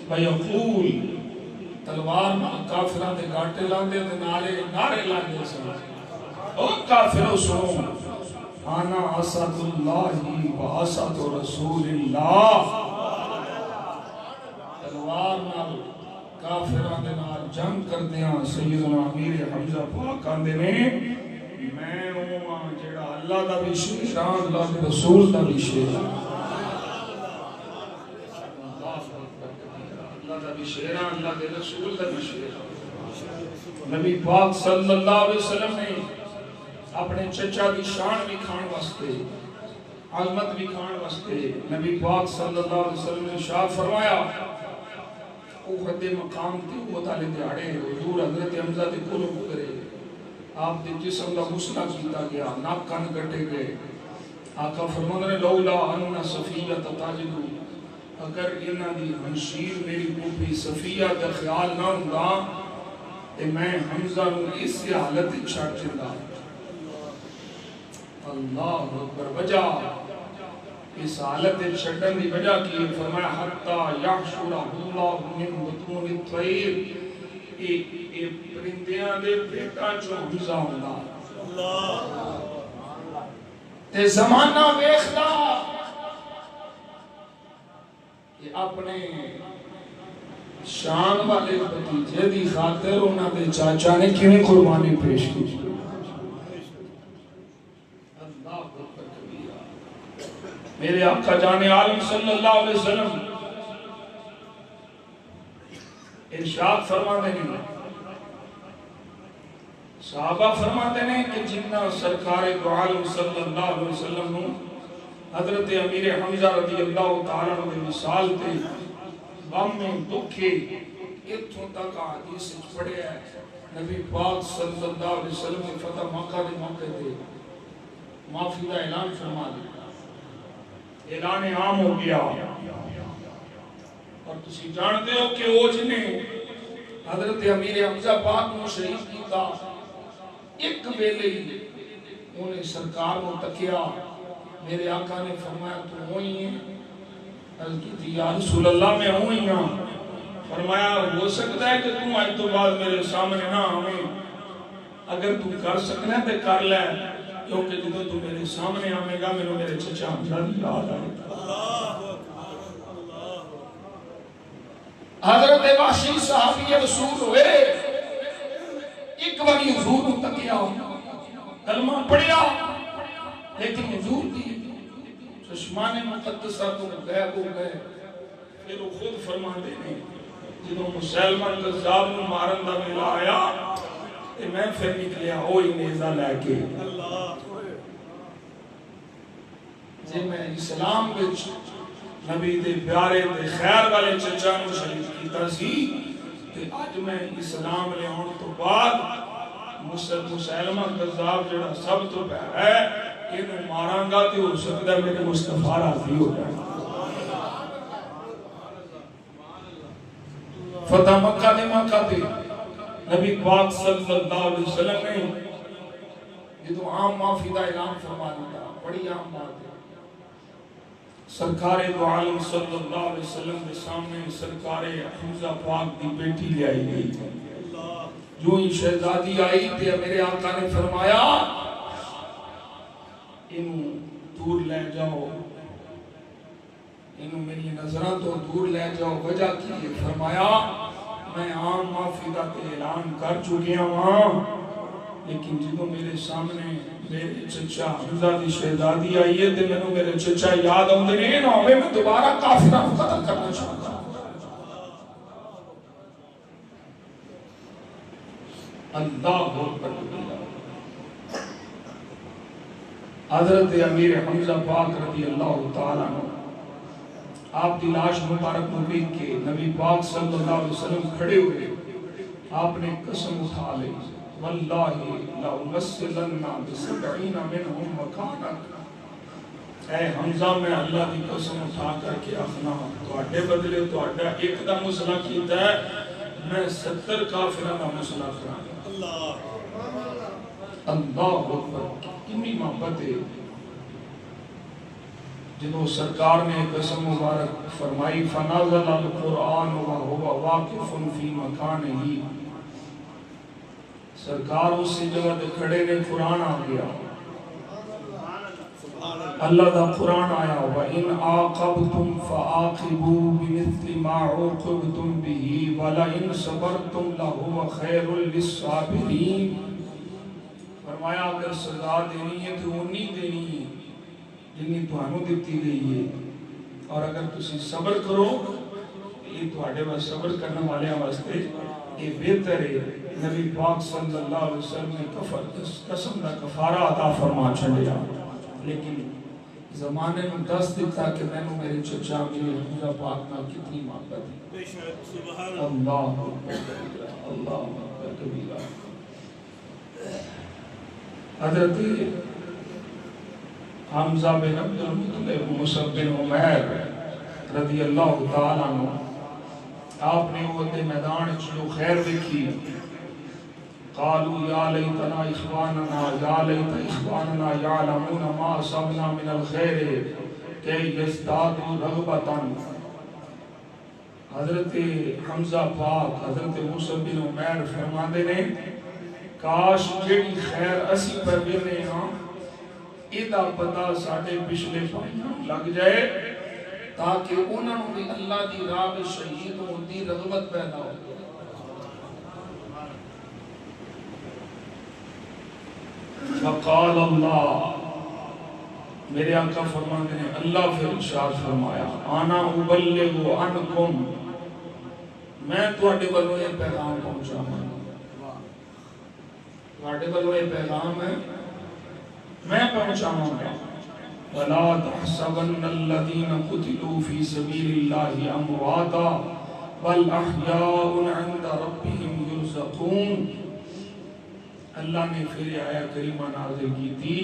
Speaker 1: ویقول تلوار کافران دے گاٹے لاندے تے نعرے لاندے سن او کافروں سنو انا اسد اللہ و اسد رسول اللہ تلوار نال کافران دے نال جنگ کردیاں سیدنا امیر حمزہ پاک آندے نے میں ہوں جیڑا اللہ دا بھی شیر اللہ دے رسول دا بھی شیر اللہ دا بھی شیر اللہ دے رسول دا بھی شیر نبی پاک صلی اللہ علیہ وسلم نے اپنے چچا دی شان بھی کھان واسطے عظمت بھی کھان واسطے نبی پاک صلی اللہ علیہ وسلم نے شاہ فرمایا احد مقام تے وہ تعالی دیاڑے حضور حضرت حمزہ دے کولوں گزرے آپ دے جسم دا غسلہ کیتا گیا ناک کان کٹے گئے آقا فرماتے نے لولا ان صفیہ تتاجدو اگر انہاں دی ہمشیر میری پوپی صفیہ دا خیال نہ ہوندا تے میں حمزہ نو اس حالت چھڑ چندا اللہ اکبر وجہ اس حالت چھڈن دی وجہ کی فرمایا حتی یحشر اللہ من بطون الطیر اے پرندیاں دے پیٹاں چوں حمزہ ہوندا تے زمانہ ویکھدا کہ اپنے شان والے بھتیجے دی خاطر انہاں دے چاچا نے کیویں قربانی پیش کی میرے آقا جان عالم صلی اللہ علیہ وسلم ارشاد فرماتے ہیں صحابہ فرماتے ہیں کہ جنہ سرکار دو عالم صلی اللہ علیہ وسلم حضرت امیر حمزہ رضی اللہ تعالیٰ عنہ مثال تے غم میں دکھے اتھوں تک حدیث پڑھے ہے نبی پاک صلی اللہ علیہ وسلم نے فتح مکہ دے موقع تے معافی کا اعلان فرما دیا اعلان عام ہو گیا اور تسی جانتے ہو کہ وہ جنہیں حضرت امیر حمزہ پاک کو شہید کیتا ایک ویلے ہی انہیں سرکار کو تکیا میرے آقا نے فرمایا تو ہوئی ہیں عرض کی تھی یا رسول اللہ میں ہوئی ہیں فرمایا ہو سکتا ہے کہ تم آج تو بعد میرے سامنے نہ آئیں اگر تم کر سکنا ہے تو کر لے کیونکہ جدو تو میرے سامنے آئے گا میرے چچا حمزہ یاد آئے حضرت وحشی صحابی رسول ہوئے ایک باری حضور تکیا کلمہ پڑھیا لیکن حضور دی چشمان مقدسہ تو غیب ہو گئے پھر وہ خود فرما دینے جنہوں مسلمہ کذاب نو مارن دا ملا آیا کہ میں پھر نکلیا ہوئی نیزہ لے کے جی میں اسلام بچ نبی دے پیارے دے خیر والے چچا نو شہید کیتا سی کہ آج میں اسلام لے آن تو بعد مسلمہ کذاب جڑا سب تو پہر ہے انہوں ماران گا تے ہو سکتا ہے میرے مصطفیٰ راضی ہو جائے فتح مکہ دے مکہ دے نبی پاک صلی اللہ علیہ وسلم نے یہ تو عام معافی دا اعلان فرما دیا بڑی عام بات ہے سرکار دو عالم صلی اللہ علیہ وسلم کے سامنے سرکار حمزہ پاک دی بیٹی لے آئی گئی جو ہی شہزادی آئی تے میرے آقا نے فرمایا انہوں دور لے جاؤ انہوں میری نظران تو دور لے جاؤ وجہ کی فرمایا میں عام معافی دا اعلان کر چکیا ہوں لیکن جدو میرے سامنے میرے چچا حمزہ دی شہزادی آئی ہے تے میں میرے چچا یاد ہوں دے نہیں نہ میں دوبارہ کافران قتل کرنا چاہتا اللہ اکبر حضرت امیر حمزہ پاک رضی اللہ تعالیٰ عنہ آپ دی لاش مبارک مبین کے نبی پاک صلی اللہ علیہ وسلم کھڑے ہوئے آپ نے قسم اٹھا لی واللہ لَأُمَسِّلَنَّا بِسَبْعِينَ مِنْهُمْ مَكَانًا اے حمزہ میں اللہ دی قسم اٹھا کر کے اخنا تو اڈے بدلے تو اڈا ایک دا مسئلہ کیتا ہے میں 70 کافرہ دا مسئلہ کرا اللہ اکبر کتنی محبت ہے جنہوں سرکار نے قسم مبارک فرمائی فنازل القرآن وَهُوَ وَاقِفٌ فِي مَكَانِهِ سرکار اس سے جگہ دے کھڑے نے قرآن آ گیا اللہ دا قرآن آیا وَإِنْ عَاقَبْتُمْ فَعَاقِبُوا بِمِثْلِ مَا عُوقِبْتُمْ بِهِ وَلَئِنْ صَبَرْتُمْ لَهُوَ خَيْرٌ لِلصَّابِرِينَ فرمایا اگر سزا دینی ہے تو انہی دینی ہے جنہی تو ہمیں دیتی گئی ہے اور اگر تسی صبر کرو یہ تو آڑے بس صبر کرنے والے واسطے یہ بہتر ہے نبی پاک صلی اللہ علیہ وسلم نے قسم دا کفارہ عطا فرما چھڑیا لیکن زمانے میں دست دیتا کہ میں نے میرے چچا میرے حمزہ پاک نہ کتنی محبت ہے اللہ اکبر کبیرہ حضرت حمزہ بن عبد المطلب مصعب بن عمیر رضی اللہ تعالیٰ عنہ آپ نے وہ میدان جو خیر دیکھی قالوا یا لیتنا اخواننا یا لیت اخواننا یعلمون ما اصابنا من الخیر کہ یزداد رغبتاً، حضرت حمزہ پاک حضرت موسیٰ بن عمیر فرماندے نے کاش جیڑی خیر اسی پر وینے ہاں ایدہ پتہ ساڑھے پچھلے پائیں لگ جائے تاکہ انہوں نے اللہ دی راہ میں شہید ہوتی رغبت پیدا ہو. فقال اللہ، میرے آقا فرماتے ہیں اللہ پھر ارشاد فرمایا انا ابلغ عنکم، میں تواڈے والوں یہ پیغام پہنچاواں گا، تواڈے والوں یہ پیغام ہے میں پہنچاواں گا. ولا تحسبن الذين قتلوا في سبيل الله امواتا بل احياء عند ربهم يرزقون. اللہ نے پھر آیا کریمہ نازل کی تھی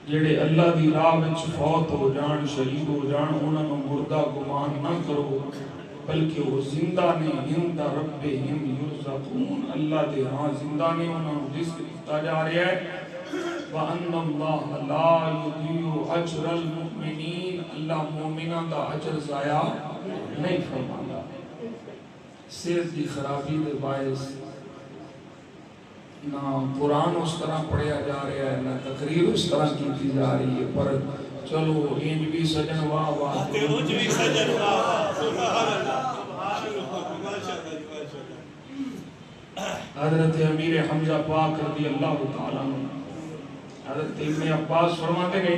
Speaker 1: جڑے اللہ دی راہ وچ فوت ہو جان شہید ہو جان انہاں نوں مردہ گمان نہ کرو بلکہ وہ زندہ نے عند ربهم يرزقون، اللہ دے ہاں زندہ نے انہاں نوں رزق دتا جا رہا ہے. وَأَنَّ اللَّهَ لَا يُضِيعُ أَجْرَ الْمُؤْمِنِينَ، اللہ مومنان دا اجر ضائع نہیں فرماتا. صحت دی خرابی دے باعث نہ قرآن اس طرح پڑھیا جا رہا ہے نہ تقریر اس طرح کی جا رہی ہے، پر چلو انج بھی سجن واہ واہ
Speaker 2: انج بھی سجن واہ واہ سبحان اللہ ماشاءاللہ.
Speaker 1: حضرت امیر حمزہ پاک رضی اللہ تعالیٰ عنہ حضرت ابن عباس فرماتے ہیں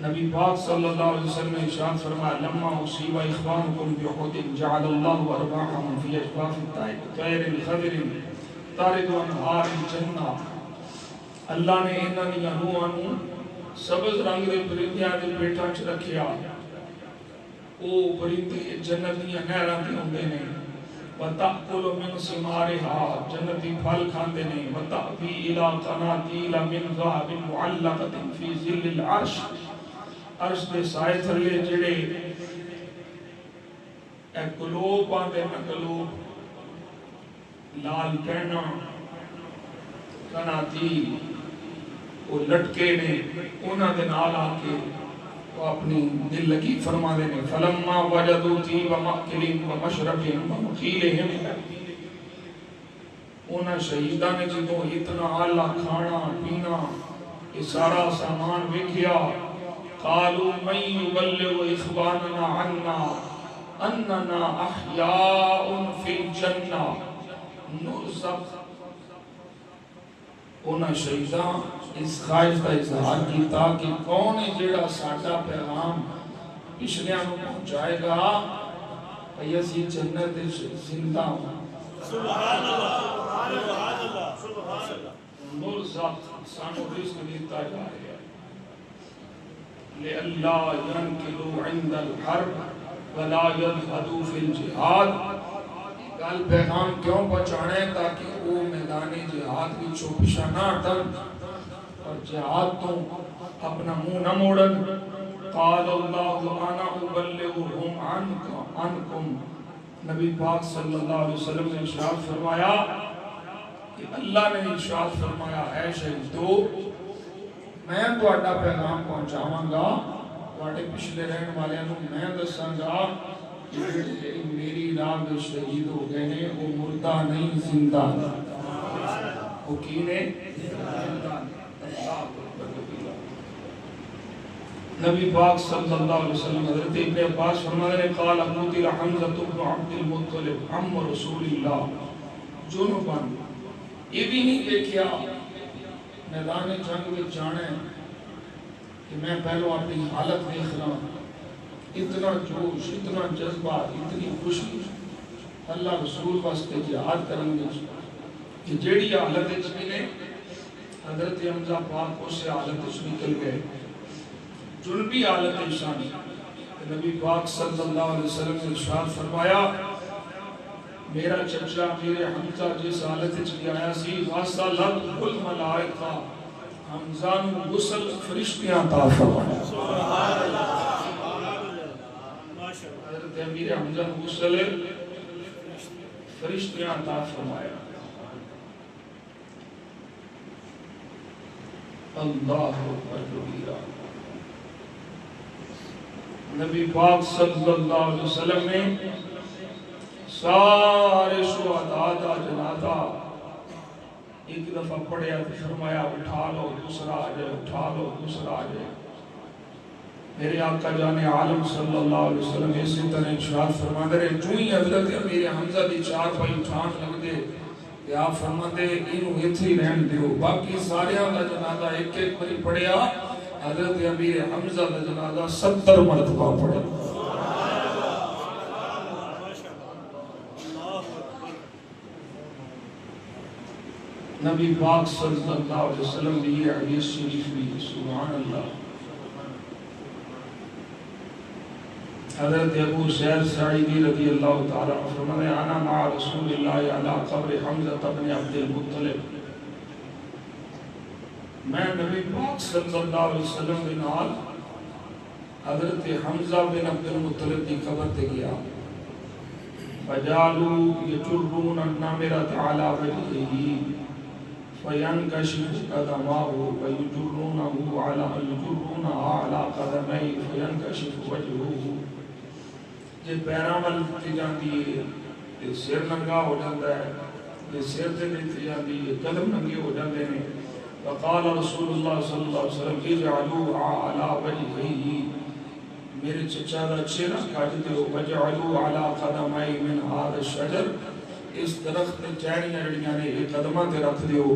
Speaker 1: نبی پاک صلی اللہ علیہ وسلم نے ارشاد فرمایا لما اصیب اخوانکم بأحد جعل اللہ ارواحهم فی اجواف الطیر الخضر تارد انہار الجنہ. اللہ نے انہاں دی روحاں نوں سبز رنگ دے پرندیاں دے پیٹاں وچ رکھیا، او پرندے جنت دیاں نہراں تے ہوندے نے. وَتَأْكُلُ مِنْ ثِمَارِهَا، جنتی پھل کھاندے نے. وَتَأْوِي إِلَىٰ قَنَاطِيرَ مِنْ ذَهَبٍ مُعَلَّقَةٍ فِي ظِلِّ الْعَرْشِ، عرش دے سائے تھلے جڑے ایک گلوب آندے نا گلوب لال کہنا قناطیر وہ لٹکے نے انہاں دے نال آ کے وہ اپنی دل لگی فرما دینے. فلما وجدوا طیب مأکلهم ومشربهم ومقیلهم، انہاں شہیدان نے جدوں اتنا اعلیٰ کھانا پینا یہ سارا سامان ویکھیا قالوا من يبلغ اخواننا عنا اننا احیاء فی الجنہ نرزق. انہاں شہیدان اس خواہش کا اظہار کیتا کہ کون ہے جڑا ساڈا پیغام پچھلیاں نوں پہنچائے گا کہ اسی جنت وچ زندہ ہوں.
Speaker 2: سبحان اللہ سبحان اللہ سبحان اللہ.
Speaker 1: مرزق سانو رزق دیتا جا رہا ہے لِأَلَّا يَنْكِلُوا عِنْدَ الْحَرْبِ وَلَا يَذْهَدُوا فِي الْجِهَادِ. کل پیغام کیوں پہنچانے تاکہ وہ میدان جہاد کی چوپشہ نہ ہٹن اور جہاد تو اپنا منہ نہ موڑن. قال اللہ انا ابلغهم عنکم، نبی پاک صلی اللہ علیہ وسلم نے ارشاد فرمایا کہ اللہ نے ارشاد فرمایا اے شہیدو میں تہاڈا پیغام پہنچاواں گا، تہاڈے پچھلے رہن والوں کو میں دساں گا میری راہ میں شہید ہو گئے ہیں وہ مردہ نہیں زندہ وہ کی نے نبی پاک صلی اللہ علیہ وسلم حضرت ابن عباس فرماتے ہیں قال قتل حمزہ بن عبد المطلب عم رسول اللہ جنباً. یہ بھی نہیں دیکھیا میدان جنگ میں جانا ہے کہ میں پہلو اپنی حالت دیکھ رہا ہوں، اتنا جوش اتنا جذبہ اتنی خوشی اللہ رسول واسطے جہاد کریں گے کہ جیڑی حالت نے حضرت حمزہ پاک اس سے حالت نکل گئے جنبی حالت شانی. نبی پاک صلی اللہ علیہ وسلم نے ارشاد فرمایا میرا چچا میرے حمزہ جس حالت آیا سی وَاسَلَتْ الْمَلَائِكَةُ، حمزہ نو غسل فرشتیاں عطا فرمایا.
Speaker 2: سبحان اللہ.
Speaker 1: حضرت امیر حمزہ نو غسل فرشتیاں عطا فرمایا. اللہ اکبر کبیرہ۔ نبی پاک صلی اللہ علیہ وسلم نے سارے شہداء دا جنازہ ایک دفعہ پڑھیا تو فرمایا اٹھا لو دوسرا آ جائے، اٹھا لو دوسرا آ جائے۔ میرے آقا جان عالم صلی اللہ علیہ وسلم اسی طرح ارشاد فرماتے رہے، جو ہی حضرت امیر حمزہ دی چار پائی اٹھان لگ دے کہ آپ فرماتے انہوں ایتھے ہی رہن دیو، باقی سارے دا جنازہ ایک ایک بری پڑھیا، حضرت امیر حمزہ دا جنازہ 70 مرتبہ پڑھا۔ نبی پاک صلی اللہ علیہ وسلم بھی یہ حدیث شریف بھی سبحان اللہ۔ حضرت ابو سعید سعیدی رضی اللہ تعالیٰ عنہ فرماتے ہیں انا مع رسول اللہ علی قبر حمزہ بن عبد المطلب، میں نبی پاک صلی اللہ علیہ وسلم کے نال حضرت حمزہ بن عبد المطلب کی قبر تے گیا، فجعلوا یجرون النمرۃ علی وجهه فینکشف قدماه ویجرونها علی قدميه فینکشف وجهه۔ جے پیراں ول تے جاندی ہے تے سر ننگا ہو جاندا ہے، تے سر تے تے جاندی ہے قدم ننگے ہو جاندے نے۔ وقال رسول اللہ صلی اللہ علیہ وسلم اجعلوا علی وجهه، میرے چچا دا چہرہ کاٹ دیو، وجعلوا علی قدمي من هذا الشجر، اس درخت تے چہریاں جڑیاں نے ایک قدماں تے رکھ دیو۔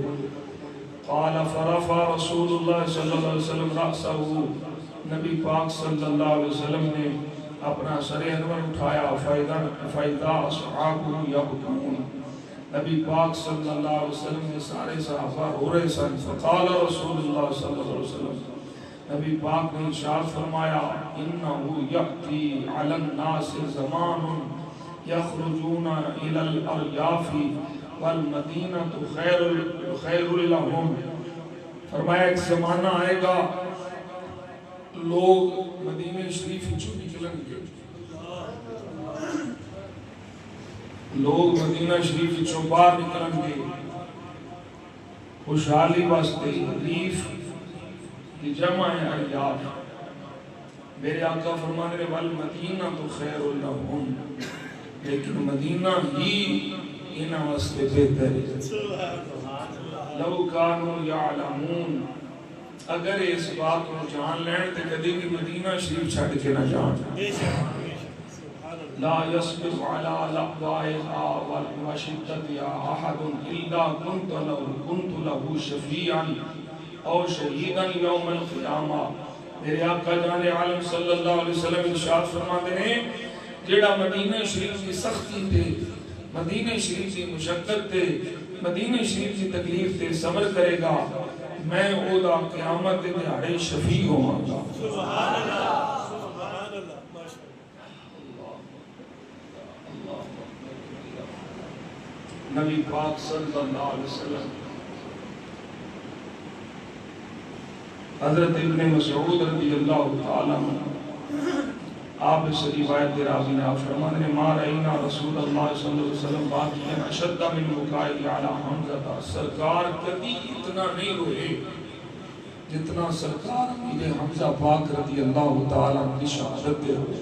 Speaker 1: قال فرفع رسول اللہ صلی اللہ علیہ وسلم رأسه، نبی پاک صلی اللہ علیہ وسلم نے اپنا سر انور اٹھایا، فَإِذَا أَصْحَابُهُ يَبْكُونَ، نبی پاک صلی اللہ علیہ وسلم نے سارے صحابہ رو رہے سن۔ فقال رسول اللہ صلی اللہ علیہ وسلم، نبی پاک نے ارشاد فرمایا إِنَّهُ يَأْتِي عَلَى النَّاسِ زَمَانٌ يَخْرُجُونَ إِلَى الْأَرْيَافِ وَالْمَدِينَةُ خَيْرٌ لَهُمْ، فرمایا ایک زمانہ آئے گا لوگ مدینہ شریف چوں نکلیں گے، لوگ مدینہ شریف چوں باہر نکلیں گے خوشحالی واسطے، ریف کی جمع ہے اریاف۔ میرے آقا فرمانے رہے والمدینہ تو خیر لہم، لیکن مدینہ ہی انہاں واسطے بہتر ہے۔ لو کانوا یعلمون، اگر اس بات کو جان لین تے کدی بھی مدینہ شریف چھڈ کے نہ جان۔ لا يصبر على لقائها وشدتها احد الا كنت له شفيعا او شهيدا يوم القيامه۔ میرے آقا جان عالم صلی اللہ علیہ وسلم ارشاد فرماتے ہیں جیڑا مدینہ شریف کی سختی تے، مدینہ شریف کی مشقت تے، مدینہ شریف کی تکلیف تے صبر کرے گا، میں او دا قیامت دے دیہاڑے شفیع ہوں گا۔ سبحان اللہ، سبحان اللہ، ماشاءاللہ۔ نبی پاک صلی اللہ علیہ وسلم حضرت ابن مسعود رضی اللہ تعالیٰ عنہ آپ اس روایت کے راوی نے آپ فرماتے ہیں ما رأینا رسول اللہ صلی اللہ علیہ وسلم باقیاً اشد من بکائی علی حمزہ، سرکار کبھی اتنا نہیں روئے جتنا سرکار امیر حمزہ پاک رضی اللہ تعالیٰ عنہ کی شہادت دے ہوئے۔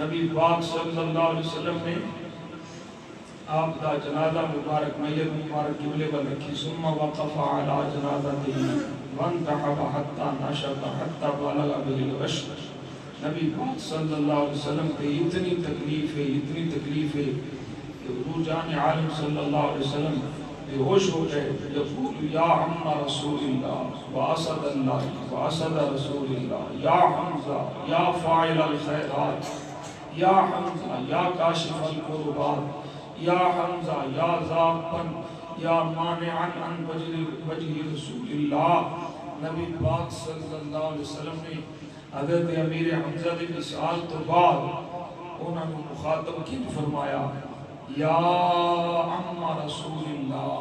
Speaker 1: نبی پاک صلی اللہ علیہ وسلم نے آپ دا جنازہ مبارک میت مبارک قبلے پر رکھی، ثم وقف علی جنازتہ وانتحب حتی نشب حتی بالغ به الغش۔ نبی پاک صلی اللہ علیہ وسلم پہ اتنی تکلیف ہے کہ حضور جان عالم صلی اللہ علیہ وسلم بے ہوش ہو گئے، یقول یا عم رسول اللہ واسد اللہ واسد رسول اللہ، یا حمزہ یا فاعل الخیرات، یا حمزہ یا کاشف القربات، یا حمزہ یا ذاقن یا مانعا عن وجہ رسول اللہ۔ نبی پاک صلی اللہ علیہ وسلم نے حضرت امیر حمزہ کے وصال تو بعد انہوں نے مخاطب کی فرمایا یا عم رسول اللہ،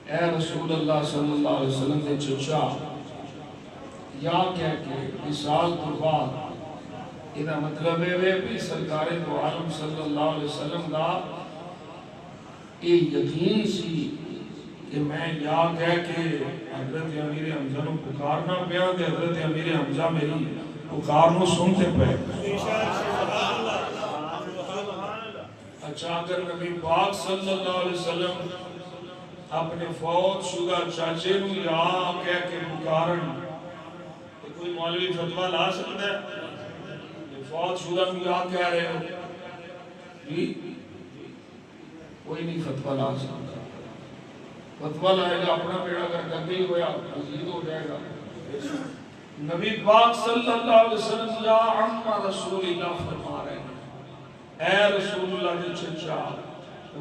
Speaker 1: اے رسول اللہ صلی اللہ علیہ وسلم نے چچا، یا کہہ کے وصال تو بعد یہ مطلب ہے بھی سرکار دو عالم صلی اللہ علیہ وسلم دا یہ یقین سی کہ میں یا کہہ کے حضرت امیر حمزہ نو پکارنا پیا تے حضرت امیر حمزہ میری پکار نو سنتے پے. اچھا اگر نبی پاک صلی اللہ علیہ وسلم اپنے فوت شدہ چاچے نو یا کہہ کے پکارن تو کوئی مولوی فتویٰ لا سکتا ہے؟ فوت شدہ نو یا کہہ رہے ہو جی کوئی نہیں فتویٰ لا سکتا. فتویٰ لائے گا اپنا بیڑا کر گندی ہویا مزید ہو جائے گا. نبی پاک صلی اللہ علیہ وسلم یا عم رسول اللہ فرما رہے ہیں اے رسول اللہ دے چچا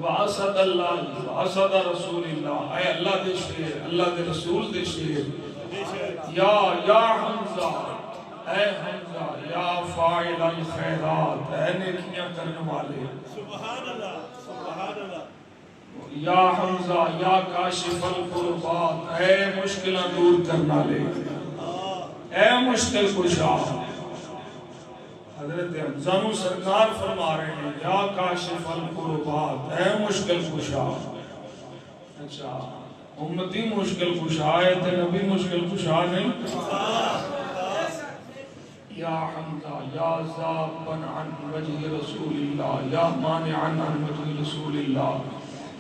Speaker 1: واسد اللہ واسد رسول اللہ اے اللہ دے شیر اللہ دے رسول دے شیر یا حمزہ اے حمزہ یا فاعل الخیرات اے نیکیاں کرنے والے
Speaker 2: سبحان اللہ سبحان اللہ
Speaker 1: یا حمزہ یا کاشف القربات اے مشکلہ دور کرنا لے اے مشکل کشا. حضرت حمزہ نو سرکار فرما رہے ہیں یا کاشف القربات اے مشکل کشا. اچھا امتی مشکل کشا ہے تے نبی مشکل کشا نہیں. یا حمزہ یا ذابن عن وجہ رسول اللہ یا مانعا عن وجہ رسول اللہ.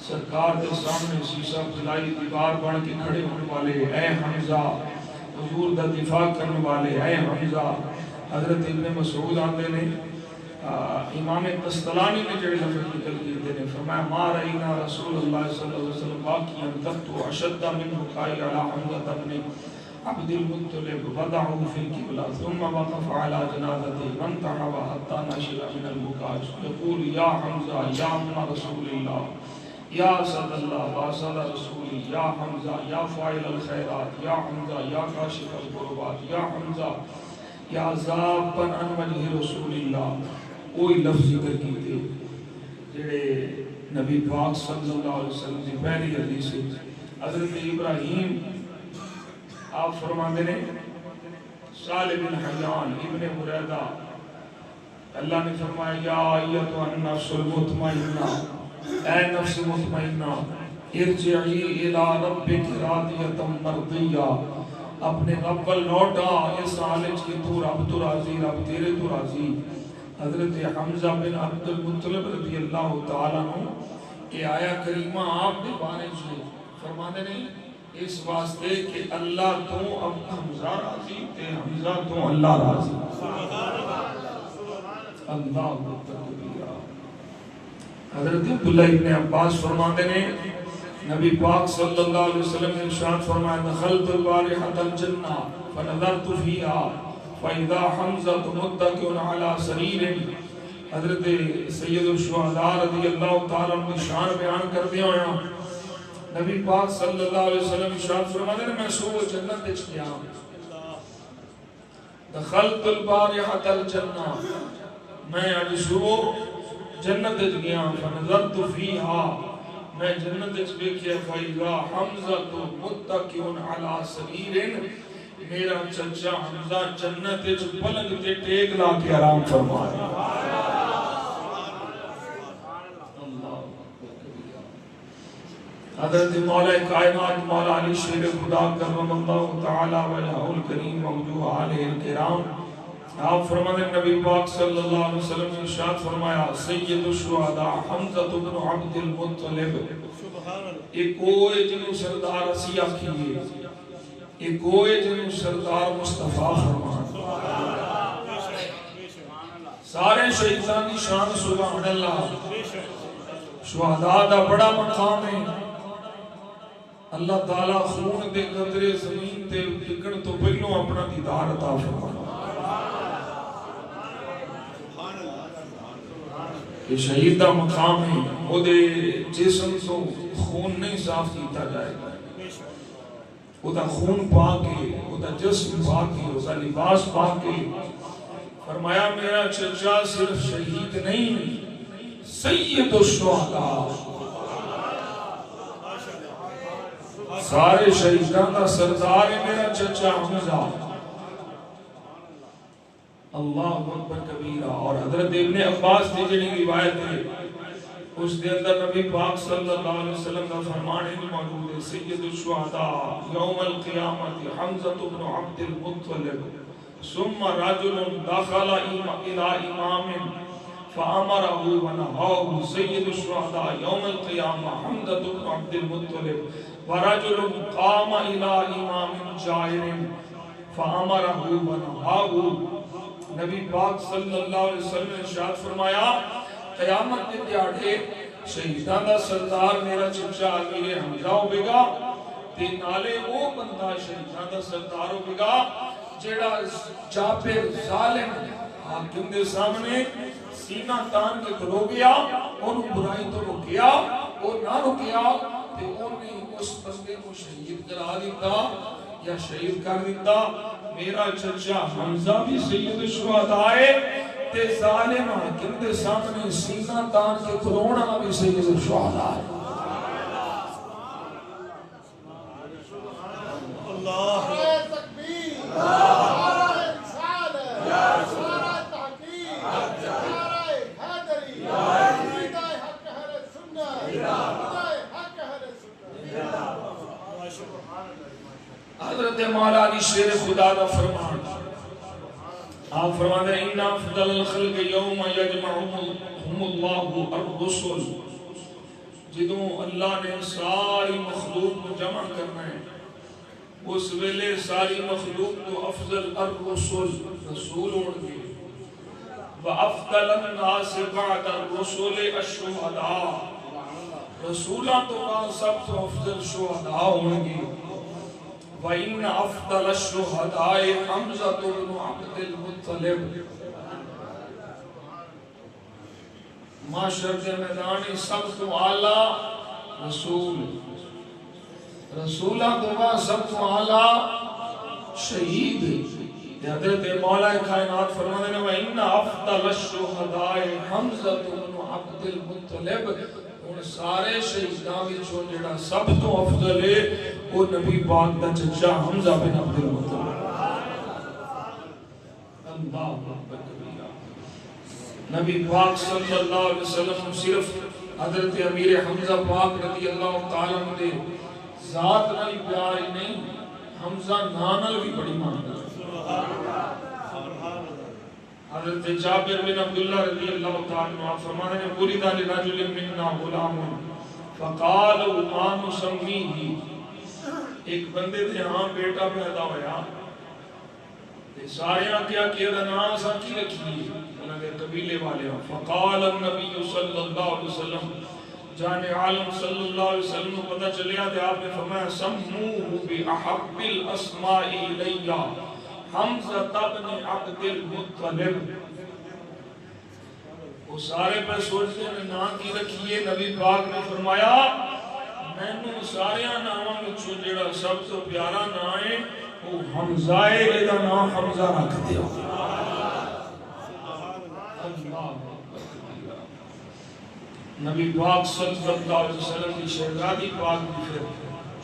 Speaker 1: سرکار دے سامنے سیسا بلائی دیوار بن کے کھڑے ہونے والے اے حمزہ حضور دا دفاع کرنے والے اے حمزہ. حضرت ابن مسعود آتے نے امام قسطلانی نے جڑے لفظ نکل دیتے نے فرمایا ما رأینا رسول اللہ صلی اللہ علیہ وسلم باقیا تخت اشد من بکائی علی حمزہ ابن عبد المطلب وضعه في القبلة ثم وقف على جنازته وانتحب حتى نشر من البكاء يقول يا حمزة يا عم رسول الله يا اسد الله واسد رسولي يا حمزة يا فاعل الخيرات يا حمزة يا كاشف الكربات يا حمزة یا ذابن عن وجہ رسول اللہ. وہی لفظ ذکر کیتے جڑے نبی پاک صلی اللہ علیہ وسلم کی پہلی حدیث حضرت ابراہیم آپ فرماندے نے صالح بن حیان ابن بریدہ اللہ نے فرمایا یا ایتھا النفس المطمئنہ اے نفس مطمئنہ ارجعی الی ربک راضیۃ مرضیہ اپنے رب پر لوٹا اس حالت کی تو راضی رب تیرے تو راضی. حضرت حمزہ بن عبد المطلب رضی اللہ تعالیٰ عنہ یہ آیا کریمہ آپ نے بارے سے فرمانے نہیں اس واسطے کہ اللہ تو اب حمزہ راضی تے حمزہ تو اللہ راضی. اللہ اکبر. حضرت عبداللہ ابن عباس فرمانے نے نبی پاک صلی اللہ علیہ وسلم نے ارشاد فرمایا دخلت البارحة الجنہ فنظرت فیہا فإذا حمزة متکئ علی سریر. حضرت سید الشہداء رضی اللہ تعالیٰ عنہ شان بیان کر دیا ہویا نبی پاک صلی اللہ علیہ وسلم ارشاد فرمایا میں صبح جنت وچ گیا دخلت البارحة الجنہ میں اج صبح جنت وچ گیا فنظرت فیہا میں جنت وچ ویکھیا فیضا حمزہ متکئ علی سریر میرا چچا حمزہ جنت وچ پلنگ تے ٹیک لا کے آرام فرما رہا. حضرت مولا کائنات مولا علی شیر خدا کرم اللہ تعالی وجہہ الکریم موجود علیہ الکرام آپ فرمانے نبی پاک صلی اللہ علیہ وسلم نے ارشاد فرمایا سید الشہداء حمزہ بن عبد المطلب ایک کوئے جنہوں سردار اسی آکھیے ایک کوئے جنہوں سردار مصطفیٰ فرمانا سارے شہیدان کی شان سبحان اللہ. شہداء دا بڑا مقام ہے. اللہ تعالیٰ خون دے قطرے زمین تے ٹکن تو پہلوں اپنا دیدار عطا فرمانا. کہ شہید دا مقام ہے وہ دے جسم تو خون نہیں صاف کیتا جائے گا وہ دا خون پاکے وہ دا جسم پاکے وہ دا لباس پاکے. فرمایا میرا چچا صرف شہید نہیں سید الشہداء سارے شہیدان دا سردار ہے میرا چچا حمزہ. اللہ اکبر کبیرہ. اور حضرت ابن عباس نے جنہی روایت ہے اس دے اندر نبی پاک صلی اللہ علیہ وسلم کا فرمان ہے موجود ہے سید الشہداء یوم القیامت حمزہ بن عبد المطلب ثم رجل دخل الى امام فامره ونهاه سید الشہداء یوم القیامہ حمزہ بن عبد المطلب ورجل قام الى امام جائر فامره ونهاه نبی پاک صلی اللہ علیہ وسلم نے ارشاد فرمایا قیامت کے دیہڑے شہیدان دا سردار میرا چچا امیر حمزہ ہوئے گا تے نالے وہ بندہ شہیدان دا سردار ہوئے گا جیڑا چاپر ظالم حاکم دے سامنے سینہ تان کے کھلو گیا انہوں برائی تو رکیا اور نہ رکیا تے انہیں اس بندے کو شہید کرا دیتا یا شہید کر دیتا میرا چچا حمزہ بھی سید الشہداء ہے تے ظالم حاکم دے سامنے سینہ تان کے کھلونا بھی سید الشہداء ہے
Speaker 2: اللہ
Speaker 3: تکبیر نعرہ رسالت نعرہ تحقیق نعرہ حیدری ندائے حق اہل سنت ندائے حق اہل سنت
Speaker 1: حضرت مولا علی شیر خدا دا فرمان آپ فرماتے ہیں ان افضل الخلق یوم یجمعهم اللہ الرسل جدوں اللہ نے ساری مخلوق کو جمع کرنا ہے اس ویلے ساری مخلوق کو افضل الرسل رسول ہونگے وافضل الناس بعد الرسل الشہداء رسولہ تو بعد سب تو افضل شہداء ہونگے وَإِنَّ أَفْضَلَ الشُّهَدَاءِ حَمْزَةُ بْنُ عَبْدِ الْمُطَّلِبِ معاشر کے میدانی سب تو اعلیٰ رسول رسولہ تو بعد سب تو اعلیٰ شہید حضرت مولا کائنات فرمانے نے وَإِنَّ أَفْضَلَ الشُّهَدَاءِ حَمْزَةُ بْنُ عَبْدِ الْمُطَّلِبِ ان سارے شہیدان وچوں جڑا سب تو افضل ہے وہ نبی پاک دا چچا حمزہ بن عبد المطلب اللہ نبی پاک صلی اللہ علیہ وسلم صرف حضرت امیر حمزہ پاک رضی اللہ تعالیٰ نے ذات نال پیار ہی نہیں حمزہ نانل بھی بڑی مانتا حضرت جابر بن عبداللہ رضی اللہ تعالیٰ عنہ فرمانے نے پوری دالی رجل مننا غلام فقال ما نسمیہی ایک بندے دے ہاں بیٹا پیدا ہویا سارے کیا کیا دا نام سا کی رکھی انہوں نے قبیلے والے فقال النبی صلی اللہ علیہ وسلم جانے عالم صلی اللہ علیہ وسلم کو پتہ چلیا تھے آپ نے فرمایا سموہ بی احب الاسمائی الیہ حمزہ بن عبد المطلب وہ سارے پر سوچتے ہیں نام کی رکھیے نبی پاک نے فرمایا میں نے سارے ناموں میں جڑا سب سے پیارا نام ہے وہ حمزہ ہے یہ نام حمزہ رکھ دیا نبی پاک صلی اللہ علیہ وسلم کی شہزادی پاک بھی پھر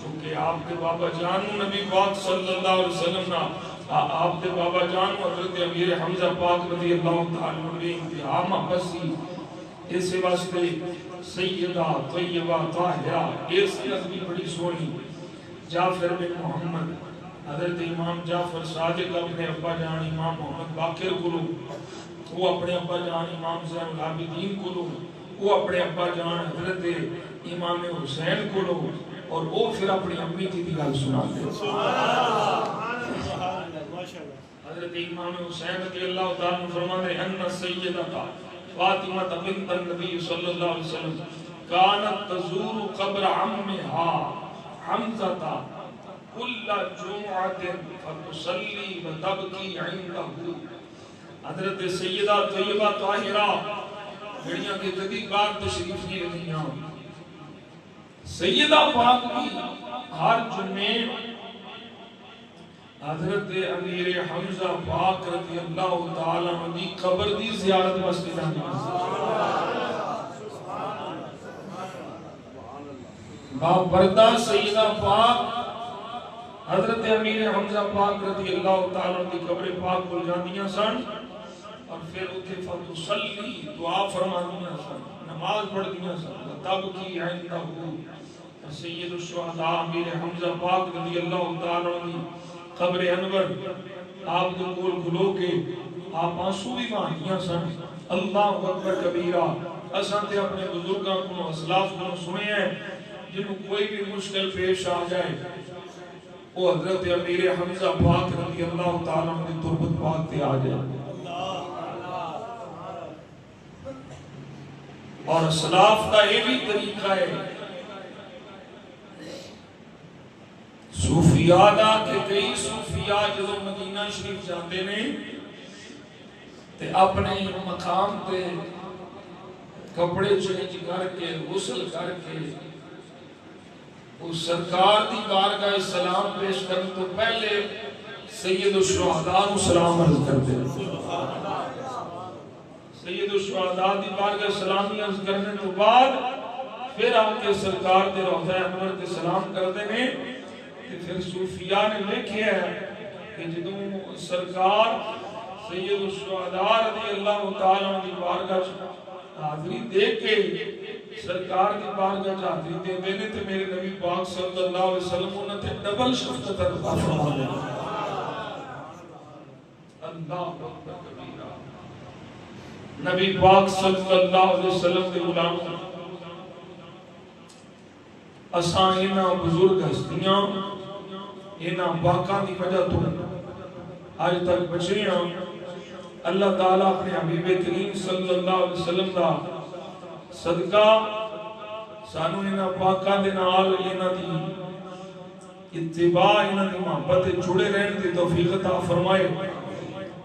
Speaker 1: چونکہ آپ کے بابا جانو نبی پاک صلی اللہ علیہ وسلم نا آپ کے بابا جانو حضرت امیر حمزہ پاک رضی اللہ تعالیٰ عنہ انتہا محبسی اس واسطے سیدہ طیبہ طاہرہ اس نظمی بڑی سونی جعفر بن محمد حضرت امام جعفر صادق اپنے ابا جان امام محمد باقر کو لو وہ اپنے ابا جان امام زین العابدین کو لو وہ اپنے ابا جان حضرت امام حسین کو لو اور وہ پھر اپنی امی کی گل سنا دے حضرت امام حسین رضی اللہ تعالیٰ فرماتے ہیں ان سیدہ فاطمہ بنت النبی صلی اللہ علیہ وسلم کانت تزور قبر عمها حمزہ کل جمعت فتصلی و تبکی عندہ حضرت سیدہ طیبہ طاہرہ جڑیاں کے جدید بار تشریف کی رہیاں سیدہ پاک کی ہر جمعے حضرت امیر حمزہ پاک رضی اللہ تعالیٰ عنہ قبر دی زیارت مسجد بابردہ سیدہ پاک حضرت امیر حمزہ پاک رضی اللہ تعالیٰ عنہ قبر پاک کو جاندیاں سن اور پھر اتھے فتصلی دعا فرمانیاں سن نماز پڑھ دیا سن تب کی عندہ سید الشہداء امیر حمزہ پاک رضی اللہ تعالیٰ عنہ قبر انور آپ کے کول کھلو کے آپ آنسو بھی مانگیاں سن اللہ اکبر کبیرہ اساں تے اپنے بزرگاں کو اسلاف کو سنے ہیں جنہوں کوئی بھی مشکل پیش آ جائے وہ حضرت امیر حمزہ پاک رضی اللہ تعالیٰ عنہ تربت پاک تے آ جائے اور اسلاف کا یہ بھی طریقہ ہے صوفیاء دا کہ کئی صوفیاء جدو مدینہ شریف جاتے نے تے اپنے مقام تے کپڑے چینج کر کے غسل کر کے اس سرکار دی بارگاہ سلام پیش کرنے تو پہلے سید الشہداء کو سلام عرض کرتے سید الشہداء دی بارگاہ سلامی عرض کرنے تو بعد پھر آ کے سرکار دے روضہ انور تے سلام کرتے ہیں پھر صوفیاء نے لکھے ہے کہ جدوں سرکار سید الشہداء رضی اللہ تعالیٰ عنہ دی بارگاہ حاضری دے کے سرکار دی بارگاہ حاضری دے دینے تے میرے نبی پاک صلی اللہ علیہ وسلم انہوں نے ڈبل شفقت عطا فرما دے اللہ اکبر کبیرہ نبی پاک صلی اللہ علیہ وسلم دے غلام اساں انہاں بزرگ ہستیاں انہاں باقاں دی وجہ تو آج تک بچے ہیں اللہ تعالیٰ اپنے حبیب کریم صلی اللہ علیہ وسلم دا صدقہ سانو انہاں پاکاں دے نال انہاں دی اتباع انہاں دی محبت جڑے رہنے دی توفیق عطا فرمائے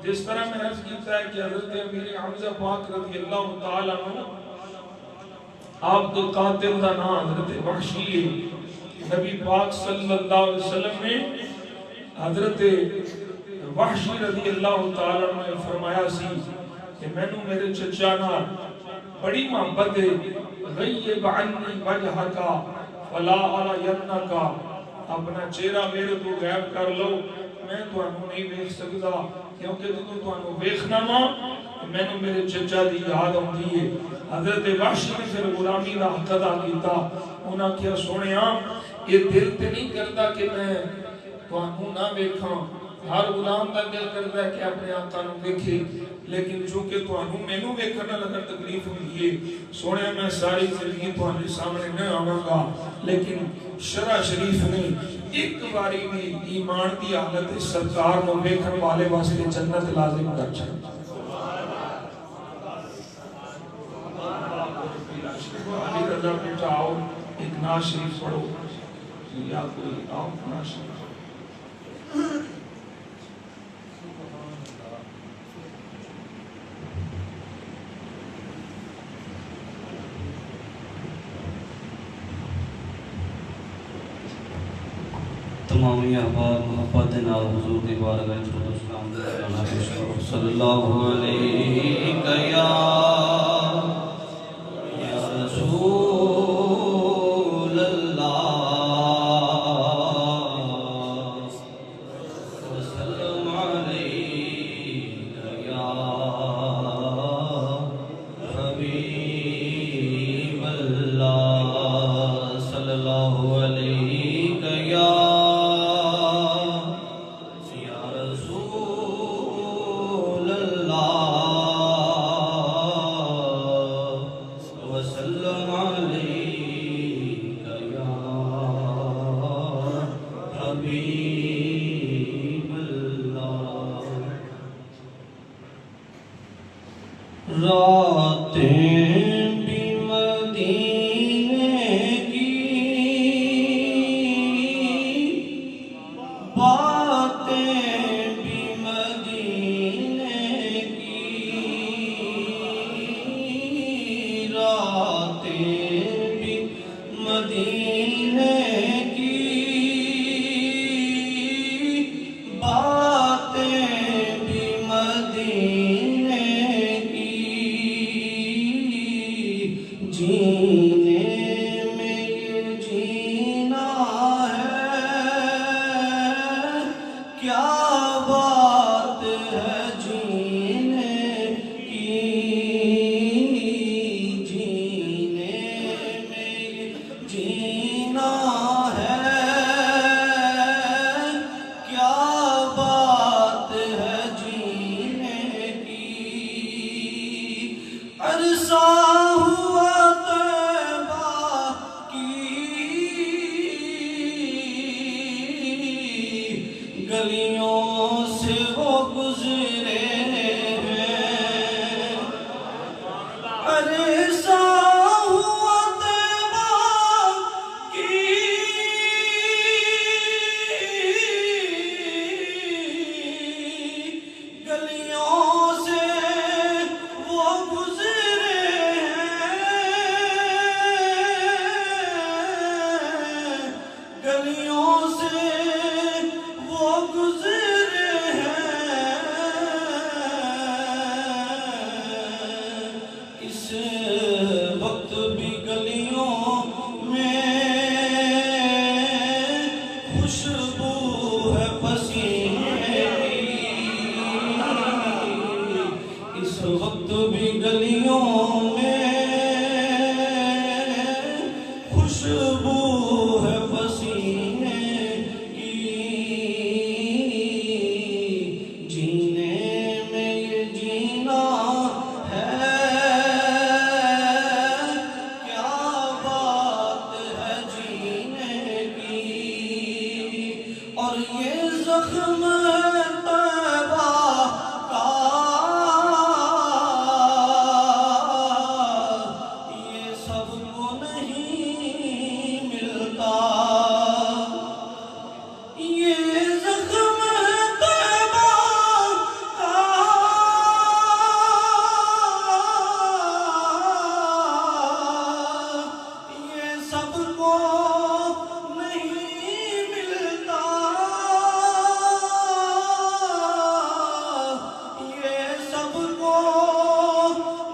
Speaker 1: جس طرح میں عرض کیتا ہے کہ حضرت امیر حمزہ پاک رضی اللہ تعالیٰ عنہ آپ کے قاتل دا نام حضرت وحشی نبی پاک صلی اللہ علیہ وسلم نے حضرت وحشی رضی اللہ تعالیٰ نے فرمایا سی کہ میں نے میرے چچا نال بڑی محبت ہے غیب عنی وجہکا فلا علیتنکا اپنا چہرہ میرے تو غیب کر لو میں تو انہوں نہیں بیخ سکتا کیونکہ تو انہوں بیخنا ماں میں نے میرے چچا دی یاد ہوتی ہے حضرت وحشی نے پھر غلامی دا حق ادا کیتا انہاں کیا سونے یہ دل تے نہیں کرتا کہ میں تو انہوں نہ بیکھاں ہر غلام دا دل کرتا ہے کہ اپنے آقا نو دیکھے لیکن چونکہ تو انہوں میں نو بیکھنا لگا تکلیف ہوئی ہے سونے میں ساری زندگی تو انہوں سامنے نہ آنا گا لیکن شرع شریف نے ایک باری بھی ایمان دی حالت سرکار نو بیکھن والے واسطے جنت لازم کر چھڑا علی رضا بیٹا آؤ ایک ناز شریف پڑھو یا کوئی آؤ ناز شریف
Speaker 4: تمامی احباب محبت نال حضور دی بارگاہ درود و سلام دینا پیش کرو صلی اللہ علیہ یا رسول اللہ وسلم علیہ یا حبیب اللہ صلی اللہ علیہ یا جینے کی گزرے ہیں عرصہ ہوا طیبہ کی گلیوں سے وہ گزرے ہیں گلیوں سے وہ گزرے ہیں اس وقت بھی گلیوں میں خوشبو ہے پسینے کی اس وقت بھی گلیوں میں خوشبو ہے پسینے کی جینے میں یہ جینا ہے کیا بات ہے جینے کی اور یہ زخم طیبہ کا یہ سب کو نہیں ملتا یہ زخم طیبہ کا یہ سب کو نہیں ملتا یہ سب کو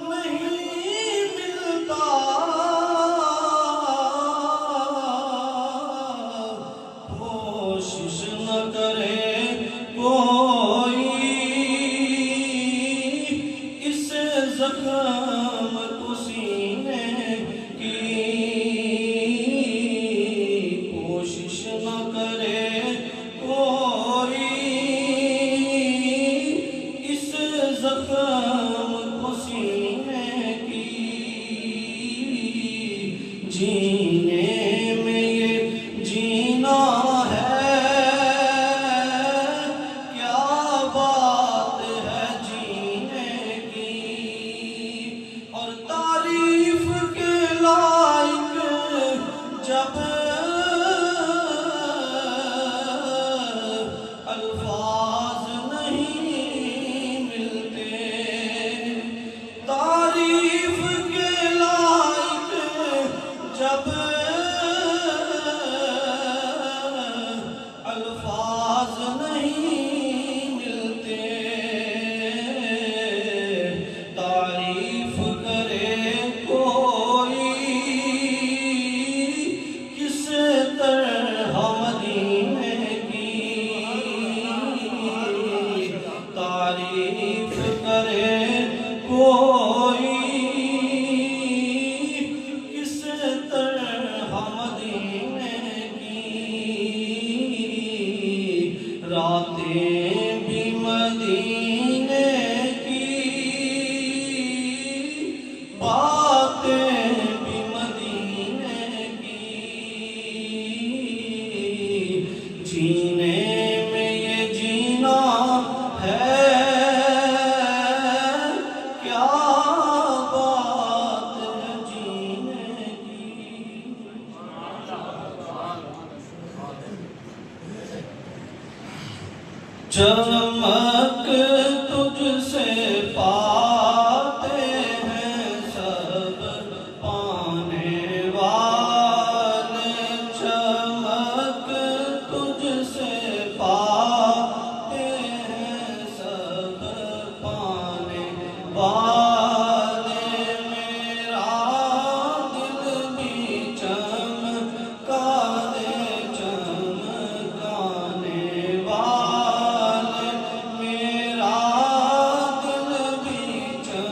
Speaker 4: نہیں ملتا کوشش نہ کرے کوئی اس زخم کو سینے کی کوشش نہ کرے کوئی اس زخم کو سینے کی جینے میں یہ جینا ہے کیا بات ہے جینے کی اور تعریف کے لائق جب الفاظ نہیں ملتے تعریف کے لائق جب الفاظ نہیں ملتے تعریف کرے کوئی کس طرح مدینے کی تعریف کرے کوئی کس طرح مدینے کی راتیں بھی مدینے کی باتیں بھی مدینے کی جینے میں یہ جینا ہے کیا بات ہے جینے کی چمک تجھ سے پاتے ہیں سب پانے والے چمک تجھ سے پاتے ہیں سب پانے والے میرا دل بھی چمکانے چمکانے والے میرا دل بھی چمکانے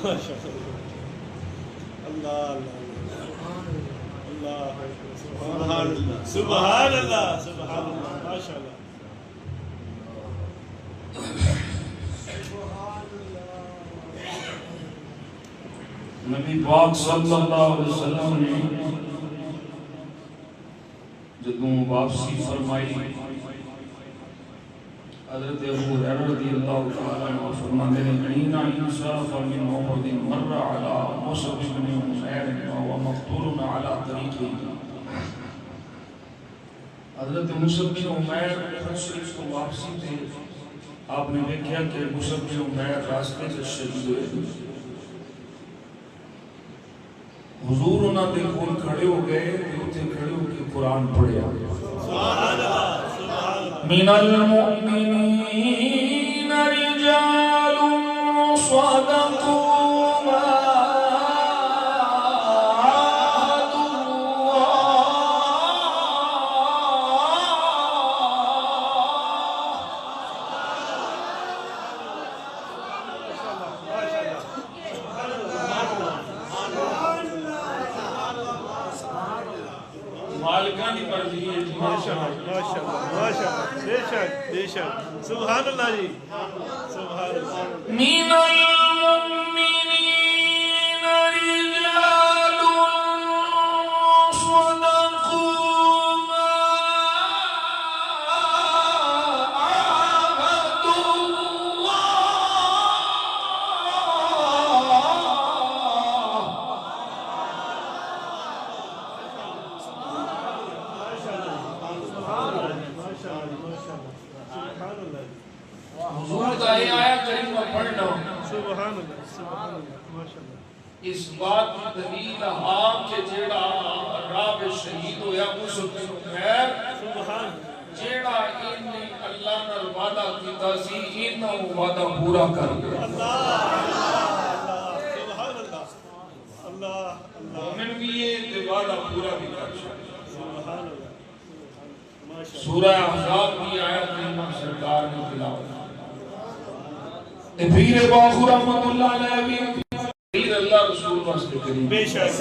Speaker 2: اللہ سبحان اللہ سبحان اللہ ماشاء اللہ
Speaker 1: نبی پاک صلی اللہ علیہ وسلم نے جدوں واپسی فرمائی حضرت ابو ہریرہ رضی اللہ تعالی عنہ فرماتے ہیں حين انصرف من احد مر على مصعب بن عمير وهو مقتول على طريقه حضرت مصعب بن عمیر شریف کو واپسی تھے آپ نے دیکھا کہ مصعب بن عمیر راستے سے شہید ہوئے حضور انہاں دے کول کھڑے ہو گئے تے اوتھے کھڑے ہو کے قرآن پڑھیا من المؤمنین رجال صدقوا ما عاهدوا مالکانی مرضی ہے
Speaker 2: ماشاءاللہ بے شک سبحان اللہ جی سبحان اللہ
Speaker 1: من المؤمنین رجال صدقوا ما عاهدوا حضور کا یہ آیا کریمہ پڑھنا
Speaker 2: سبحان اللہ ماشاءاللہ
Speaker 1: اس بات کی دلیل ہاں کہ جیڑا راب شہید ہویا مصعب بن عمیر جیڑا انہیں اللہ نے وعدہ کیتا سی انہاں وعدہ پورا کر گیا
Speaker 2: سبحان اللہ اللہ
Speaker 1: مومن بھی یہ وعدہ پورا بھی کر سکتا
Speaker 2: سبحان اللہ
Speaker 1: سورہ احزاب کی آیت کریمہ سرکار نے تلاوت پیر باخو رحمت اللہ علیہ پیر اللہ رسول واسطے کریم
Speaker 2: بے شک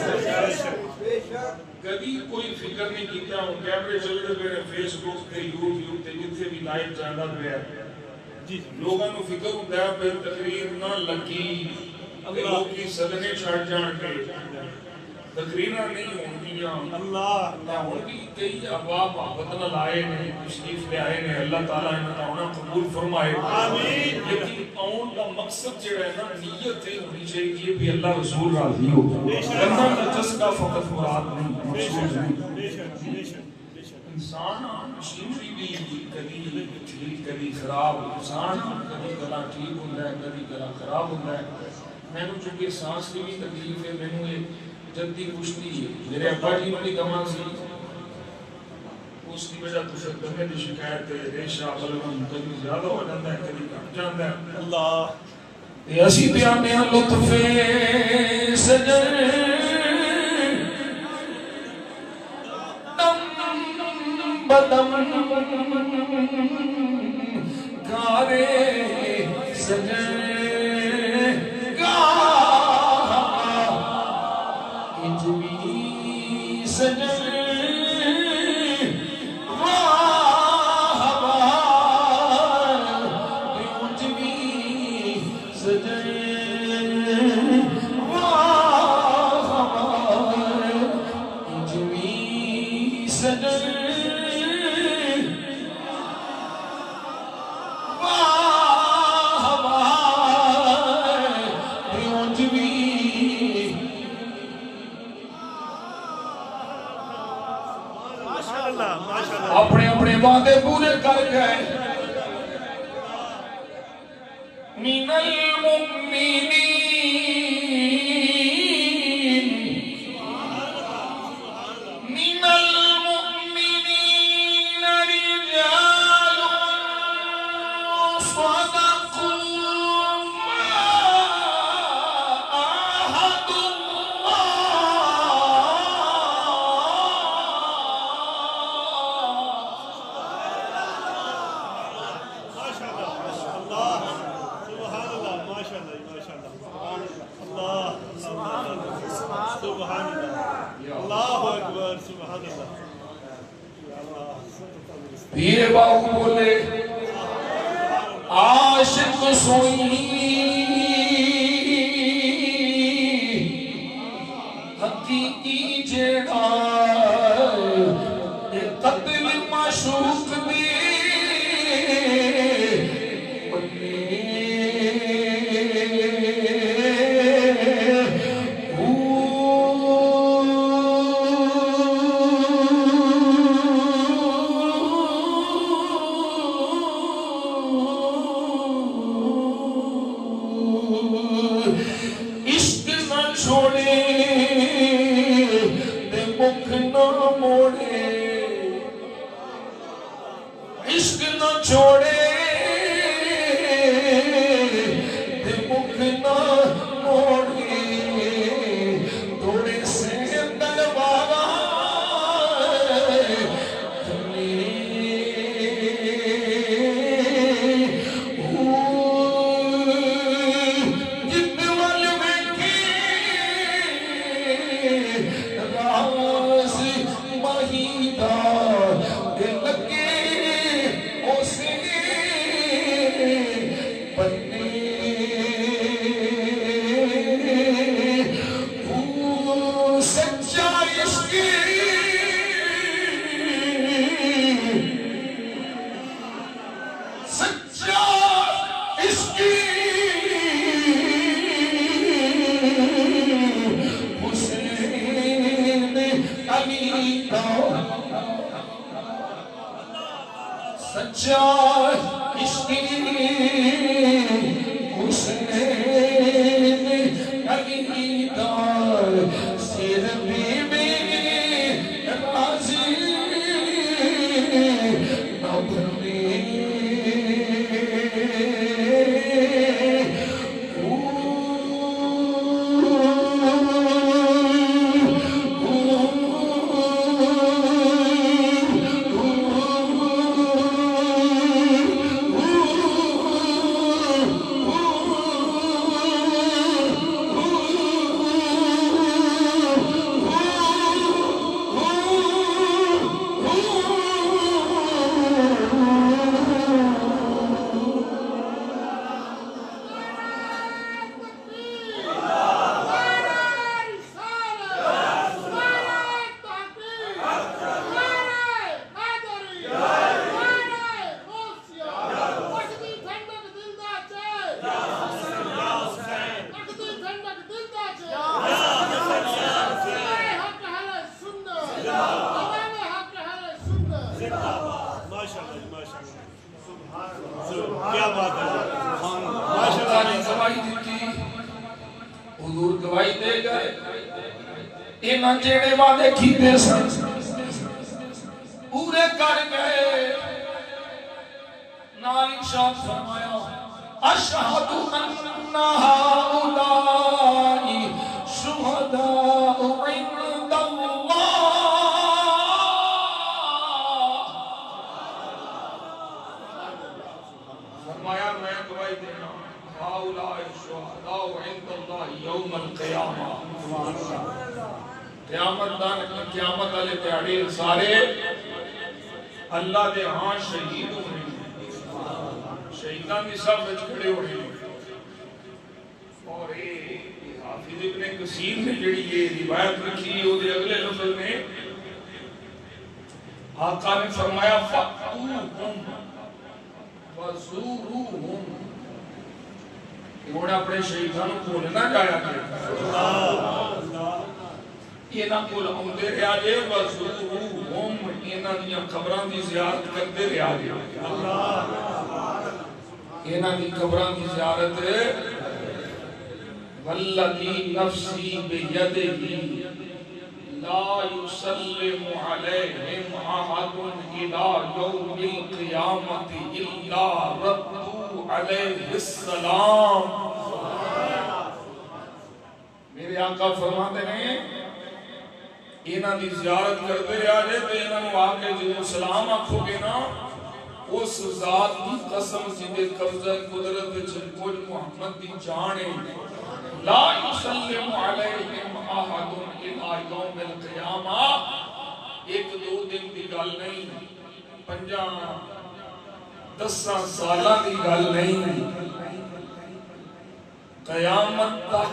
Speaker 1: کبھی کوئی فکر نہیں کیتا ہوں کیمرے چل رہے پہ فیس بک تے یوٹیوب تے جتھے بھی لائیو جانا پہ
Speaker 2: جی
Speaker 1: لوگاں نو فکر ہوتا ہے پہ تقریر نہ لگی لوگ کی صدقے چھڑ جان کے تقریرہ نہیں ہونگیاں
Speaker 2: اللہ
Speaker 1: نہ ہونگی کئی احباب محبت نہ لائے نے تشریف لے آئے نے اللہ تعالیٰ انہاں تعالیٰ قبول فرمائے
Speaker 2: آمین
Speaker 1: لیکن آن کا مقصد جو ہے نا نیت ہے ہونی چاہیے بھی اللہ رسول راضی ہو بندہ کا جذبہ فقط مراد نہیں مقصود نہیں انسان مشینری بھی کبھی ٹھیک کبھی خراب انسان کبھی گلا ٹھیک ہوتا ہے کبھی گلا خراب ہوتا ہے میں نے چونکہ سانس کی بھی تکلیف ہے میں نے جلدی کشتی ہے میرے ابا جی بڑی کمان سی اس کی وجہ تو دمے دی شکایت ہے ریشہ بلغم کبھی زیادہ ہو جاتا ہے کبھی کم جاتا ہے
Speaker 2: اللہ
Speaker 1: یہ اسی پیانے ہیں لطف سجن دم بدم گارے سجن سجن واہ بار بیوجوی سجن واہ بار بیوجوی سجن واہ بار بیوجوی اپنے اپنے وعدے پورے کر گئے من المؤمنین من المؤمنین رجال صدقوا ما عاهدوا
Speaker 2: ماشاءاللہ اللہ اکبر سبحان اللہ
Speaker 1: پیر باہو بولے عاشق سوئی حقیقی جیڑا قتل معشوق دی حضور گواہی دے گئے انہاں جیڑے وعدے کیتے سن پورے کر گئے نال ارشاد فرمایا اشہد ان ہؤلاء شہداء عند اللہ فرمایا میں گواہی دینا ہؤلاء شہداء عند اللہ یوم القیامہ قیامت والے دیہاڑے سارے اللہ دے ہاں شہید ہونے شہیدان دی سب وچ کھڑے ہونے اور حافظ ابن کثیر نے جڑی یہ روایت لکھی ہے وہ اگلے لفظ میں آقا نے فرمایا فَقْتُوهُمْ وَزُورُوهُمْ انہوں نے اپنے شہیدانوں کو نہ جایا کرے یہ نہ کول آمدے رہا جے وَزُورُوهُمْ انہاں دیاں قبراں دی زیارت کرتے رہا جے انہاں دی قبراں دی زیارت والذی نفسی بیدہ لا يسلم علیہم احد الى یوم القیامت الا ردوا علیہ السلام میرے آقا فرماتے ہیں انہاں دی زیارت کرتے رہا جے تو انہاں نو آکے جو سلام آکھو گے نا اس ذات کی قسم جدے قبضہ قدرت چھلکوج محمد دی جانے لا يسلم علیہم احد الى یوم القیامہ، ایک دو دن کی گل نہیں، 50-10 سالہ کی گل نہیں، قیامت تک،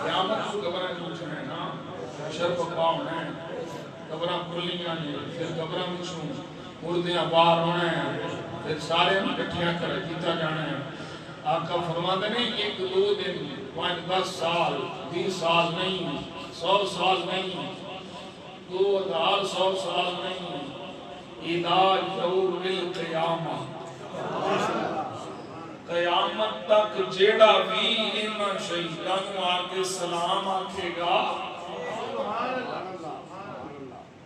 Speaker 1: قیامت کو قبریں پوچھنا ہے نا، شرف پاؤں ہیں، قبریں کھلیاں ہیں، پھر قبریں پوچھوں مردیاں باہر ہونے ہیں، پھر سارے کٹھیاں کر کیتا جانا ہے۔ آقا فرماتے ہیں ایک دو دن 5-10 سال 20 سال نہیں، 100 سال نہیں، 2100 سال نہیں، اِلَى یوم القیامہ، قیامت تک جیڑا بھی ان شہیدان آگے سلام آکھے گا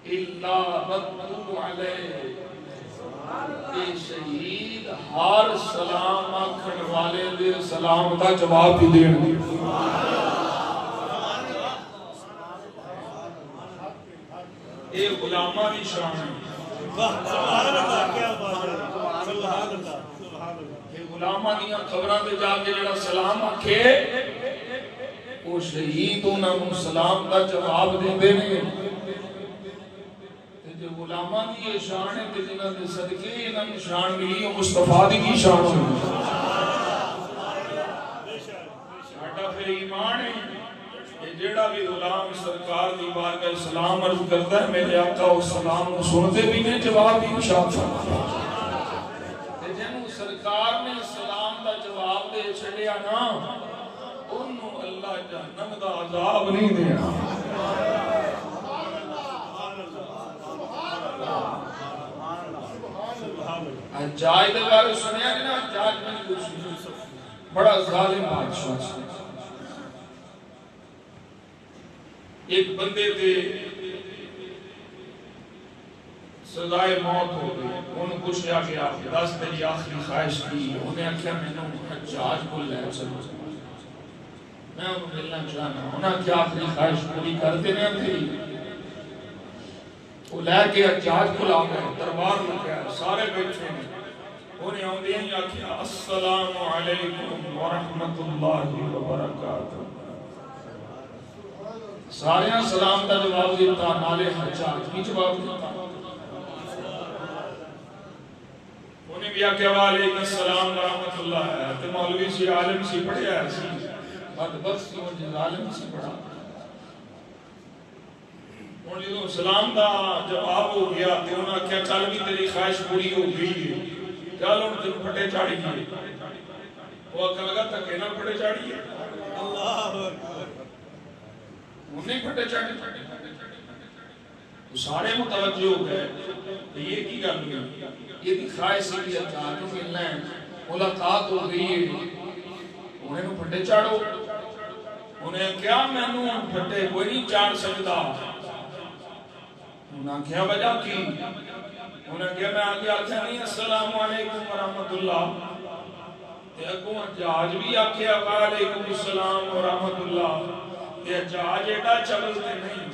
Speaker 1: اِلَّا رَدُّ عَلَيْهِ، کہ شہید ہر سلام آکھن والے دے سلام دا جواب بھی دین گے۔ اے غلامہ دی شان ہے،
Speaker 2: سبحان اللہ، کیا بات ہے، سبحان اللہ، سبحان اللہ۔
Speaker 1: اے غلامہ دیاں قبراں تے جا کے جڑا سلام آکھے وہ شہید انہاں نوں سلام دا جواب دیندے نے۔ جو غلامہ دی یہ شان ہے کہ جنہاں دے صدقے انہاں نوں شان ملی وہ مصطفیٰ دی کی شان ہوئی۔ ساڈا پھر ایمان ہے کہ جیڑا بھی غلام سرکار دی بارگاہ سلام عرض کرتا ہے میرے آقا اس سلام کو سنتے بھی نہیں، جواب بھی ارشاد فرمایا۔ تے جنوں سرکار نے سلام دا جواب دے چھڑیا نا انہوں اللہ جہنم دا عذاب نہیں دینا۔ حجاج دے بارے سنیا کہ نا، حجاج بن یوسف بڑا ظالم بادشاہ سے، ایک بندے دے سزائے موت ہو گئی، انہوں پوچھا کہ آپ 10 میری آخری خواہش کی، انہیں کیا میں نے حجاج کو لے چلو، میں انہوں ملنا چاہنا، انہیں کیا آخری خواہش پوری کرتے نہیں تھی، وہ لے کے حجاج کو لا گئے، دربار میں گیا، سارے بیٹھے ہیں، انہیں آمدین یا کیا السلام علیکم ورحمت اللہ وبرکاتہ، سارے سلام کا جواب دیتا، نالے حجاج کی جواب دیتا، انہیں بھی آکے وعلیکم السلام ورحمت اللہ ہے، تو مولوی سی عالم سی پڑھے ہے سی، بدبخت سی مجھے عالم سی پڑھا، اور جدو سلام دا جواب ہو گیا تو انہاں کیا چل بھی تیری خواہش پوری ہو گئی ہے، چل ان تم پھٹے چاڑی گئے، وہ اکھا لگا تکے نہ پھٹے چاڑی ہے،
Speaker 2: اللہ اکبر،
Speaker 1: انہیں پھٹے چاڑی، تو سارے متوجہ ہو گئے کہ یہ کی کر لیا، یہ دی خواہش کی اتحاد ملنا ہے، ملاقات ہو گئی ہے، انہیں پھٹے چاڑو، انہیں کیا میں نوں پھٹے کوئی نہیں چاڑ سکتا، انہاں کیا وجہ کی، انہاں کیا میں آگے آتا نہیں السلام علیکم ورحمت اللہ، تے اگوں حجاج بھی آکھیا وعلیکم السلام ورحمت اللہ، تے حجاج ایڈا چلتے نہیں،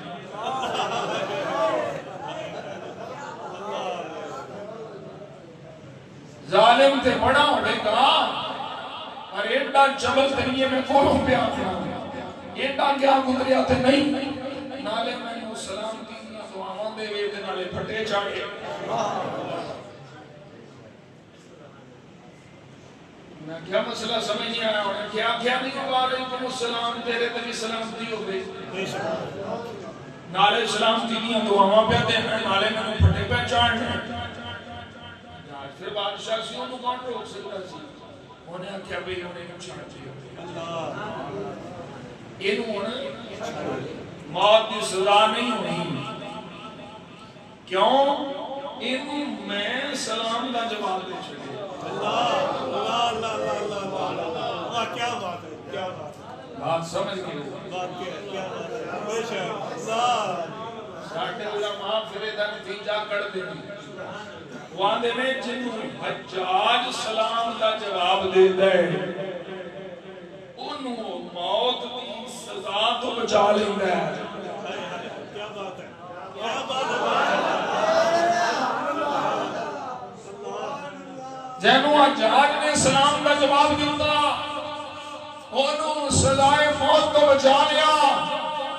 Speaker 1: ظالم تے بڑا ہونے کا اور ایڈا چلتے نہیں، میں کولوں پہ آکھنا ایڈا کیا گزریا تے نہیں، نالے میں نے سلام کی دعاواں دے وے تے نالے پھٹے چاڑے، میں کیا مسئلہ سمجھ نہیں آیا، انہیں کیا کیا نہیں وعلیکم السلام تیرے تے بھی سلامتی ہو گئی، نالے سلامتی نہیں دعاواں پہ دینا، نالے میں نے پھٹے پہ چاڑنے، پھر بادشاہ سی انہوں کون روک سکتا سی، انہیں کیا بھی انہیں چھاڑتی ہو، انہوں موت کی سزا نہیں ہوئی، کیوں؟ انہوں میں سلام کا جواب دے چھڑے،
Speaker 2: اللہ کیا بات ہے، کیا بات ہے،
Speaker 1: بات سمجھ گئے،
Speaker 2: بات کیا بات ہے، بے شک اللہ،
Speaker 1: ساٹھے علماء فرے نتیجہ کر دیں، واندے میں جنہوں حجاج سلام کا جواب دے دے انہوں موت کی سزا تو بچا لیندے ہیں،
Speaker 2: کیا بات ہے، کیا بات ہے،
Speaker 1: جنہوں حجاج نے سلام کا جواب دیتا انہوں سزائے موت کو بچا لیا.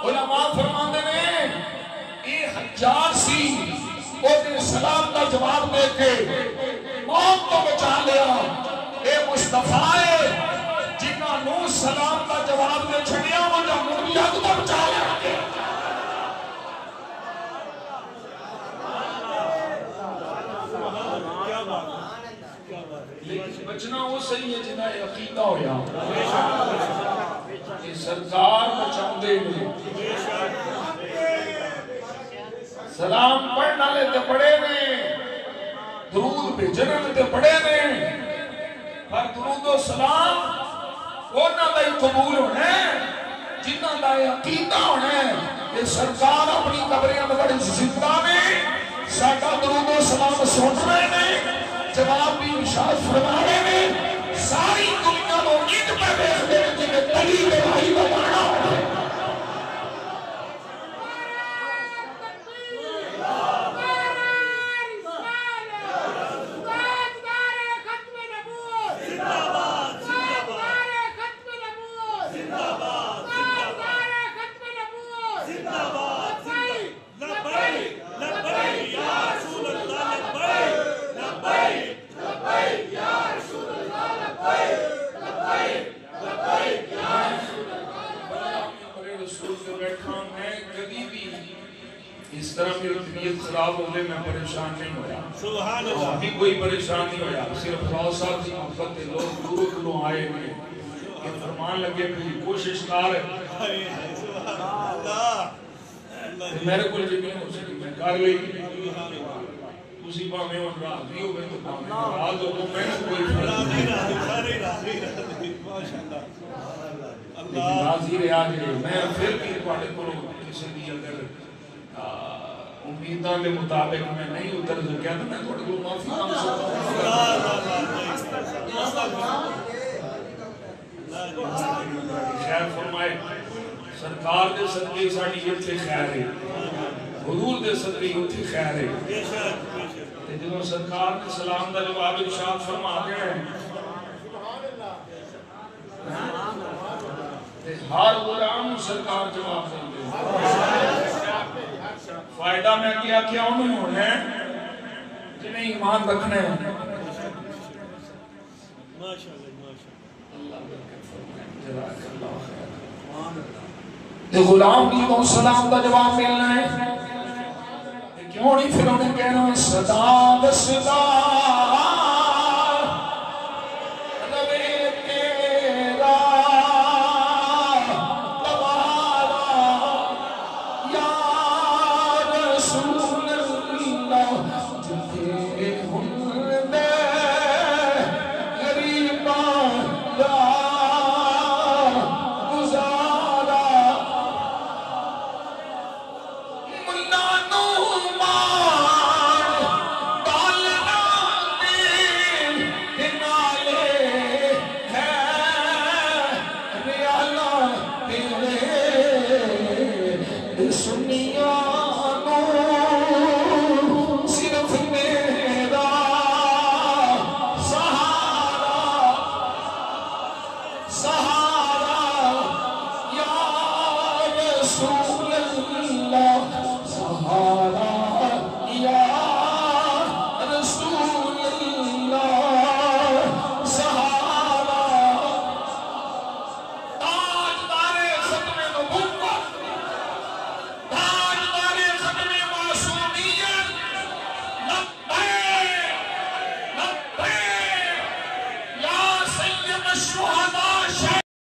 Speaker 1: علماء فرماتے ہیں یہ حجاج سی انہیں سلام کا جواب دے کے موت کو بچا لیا. اے مصطفیٰ ہے جنہاں نو سلام کا جواب دے چھڑیا وہ جمہوریت کو بچا لیا. لیکن بچنا وہ صحیح ہے جنہاں عقیدہ ہویا کہ سرکار بچاؤں دے گئے. سلام پڑھنا لیتے پڑھے نے درود بھیجنے لیتے پڑھے نے پر درود و سلام انہاں دا قبول ہونا ہے جنہاں دا عقیدہ ہونا ہے کہ سرکار اپنی قبریاں میں بڑی زندہ نے ساڈا درود و سلام سن رہے نے جواب بھی ارشاد فرما رہے نے. ساری دنیا کو عید پہ دیکھ دے جنہیں تلی بھائی بتانا ہونا ہے. اس طرح میری طبیعت خراب ہونے میں پریشان نہیں ہویا.
Speaker 2: سبحان اللہ.
Speaker 1: ابھی کوئی پریشان نہیں ہویا. صرف روز صاحب کی محبت ہے. لوگ دوروں دوروں آئے ہیں کہ فرمان لگے میری کوشش کار ہے. میرے کو یقین ہو سکی میں کر لئی اسی پا میں ان راضی ہو گئے تو پا میں راض ہو تو میں نے کوئی راضی رہا کہ میں پھر بھی پاڑے کو کسی دی اگر امیدان کے مطابق میں نہیں اتر سکیا تو میں تھوڑے کو معافی مانگ سکتا ہوں. خیر فرمائے سرکار دے صدقے ساڑی اتھے خیر ہے حضور دے صدقے اتھے خیر ہے. جنہوں سرکار نے سلام دا جواب ارشاد فرما گئے ہر غلام سرکار جواب دیں. فائدہ میں کیا انہوں ہونا ہے جنہیں ایمان رکھنے ہیں. غلام کی تو سلام کا جواب ملنا ہے. کیوں نہیں پھر انہیں کہنا صدا بصدا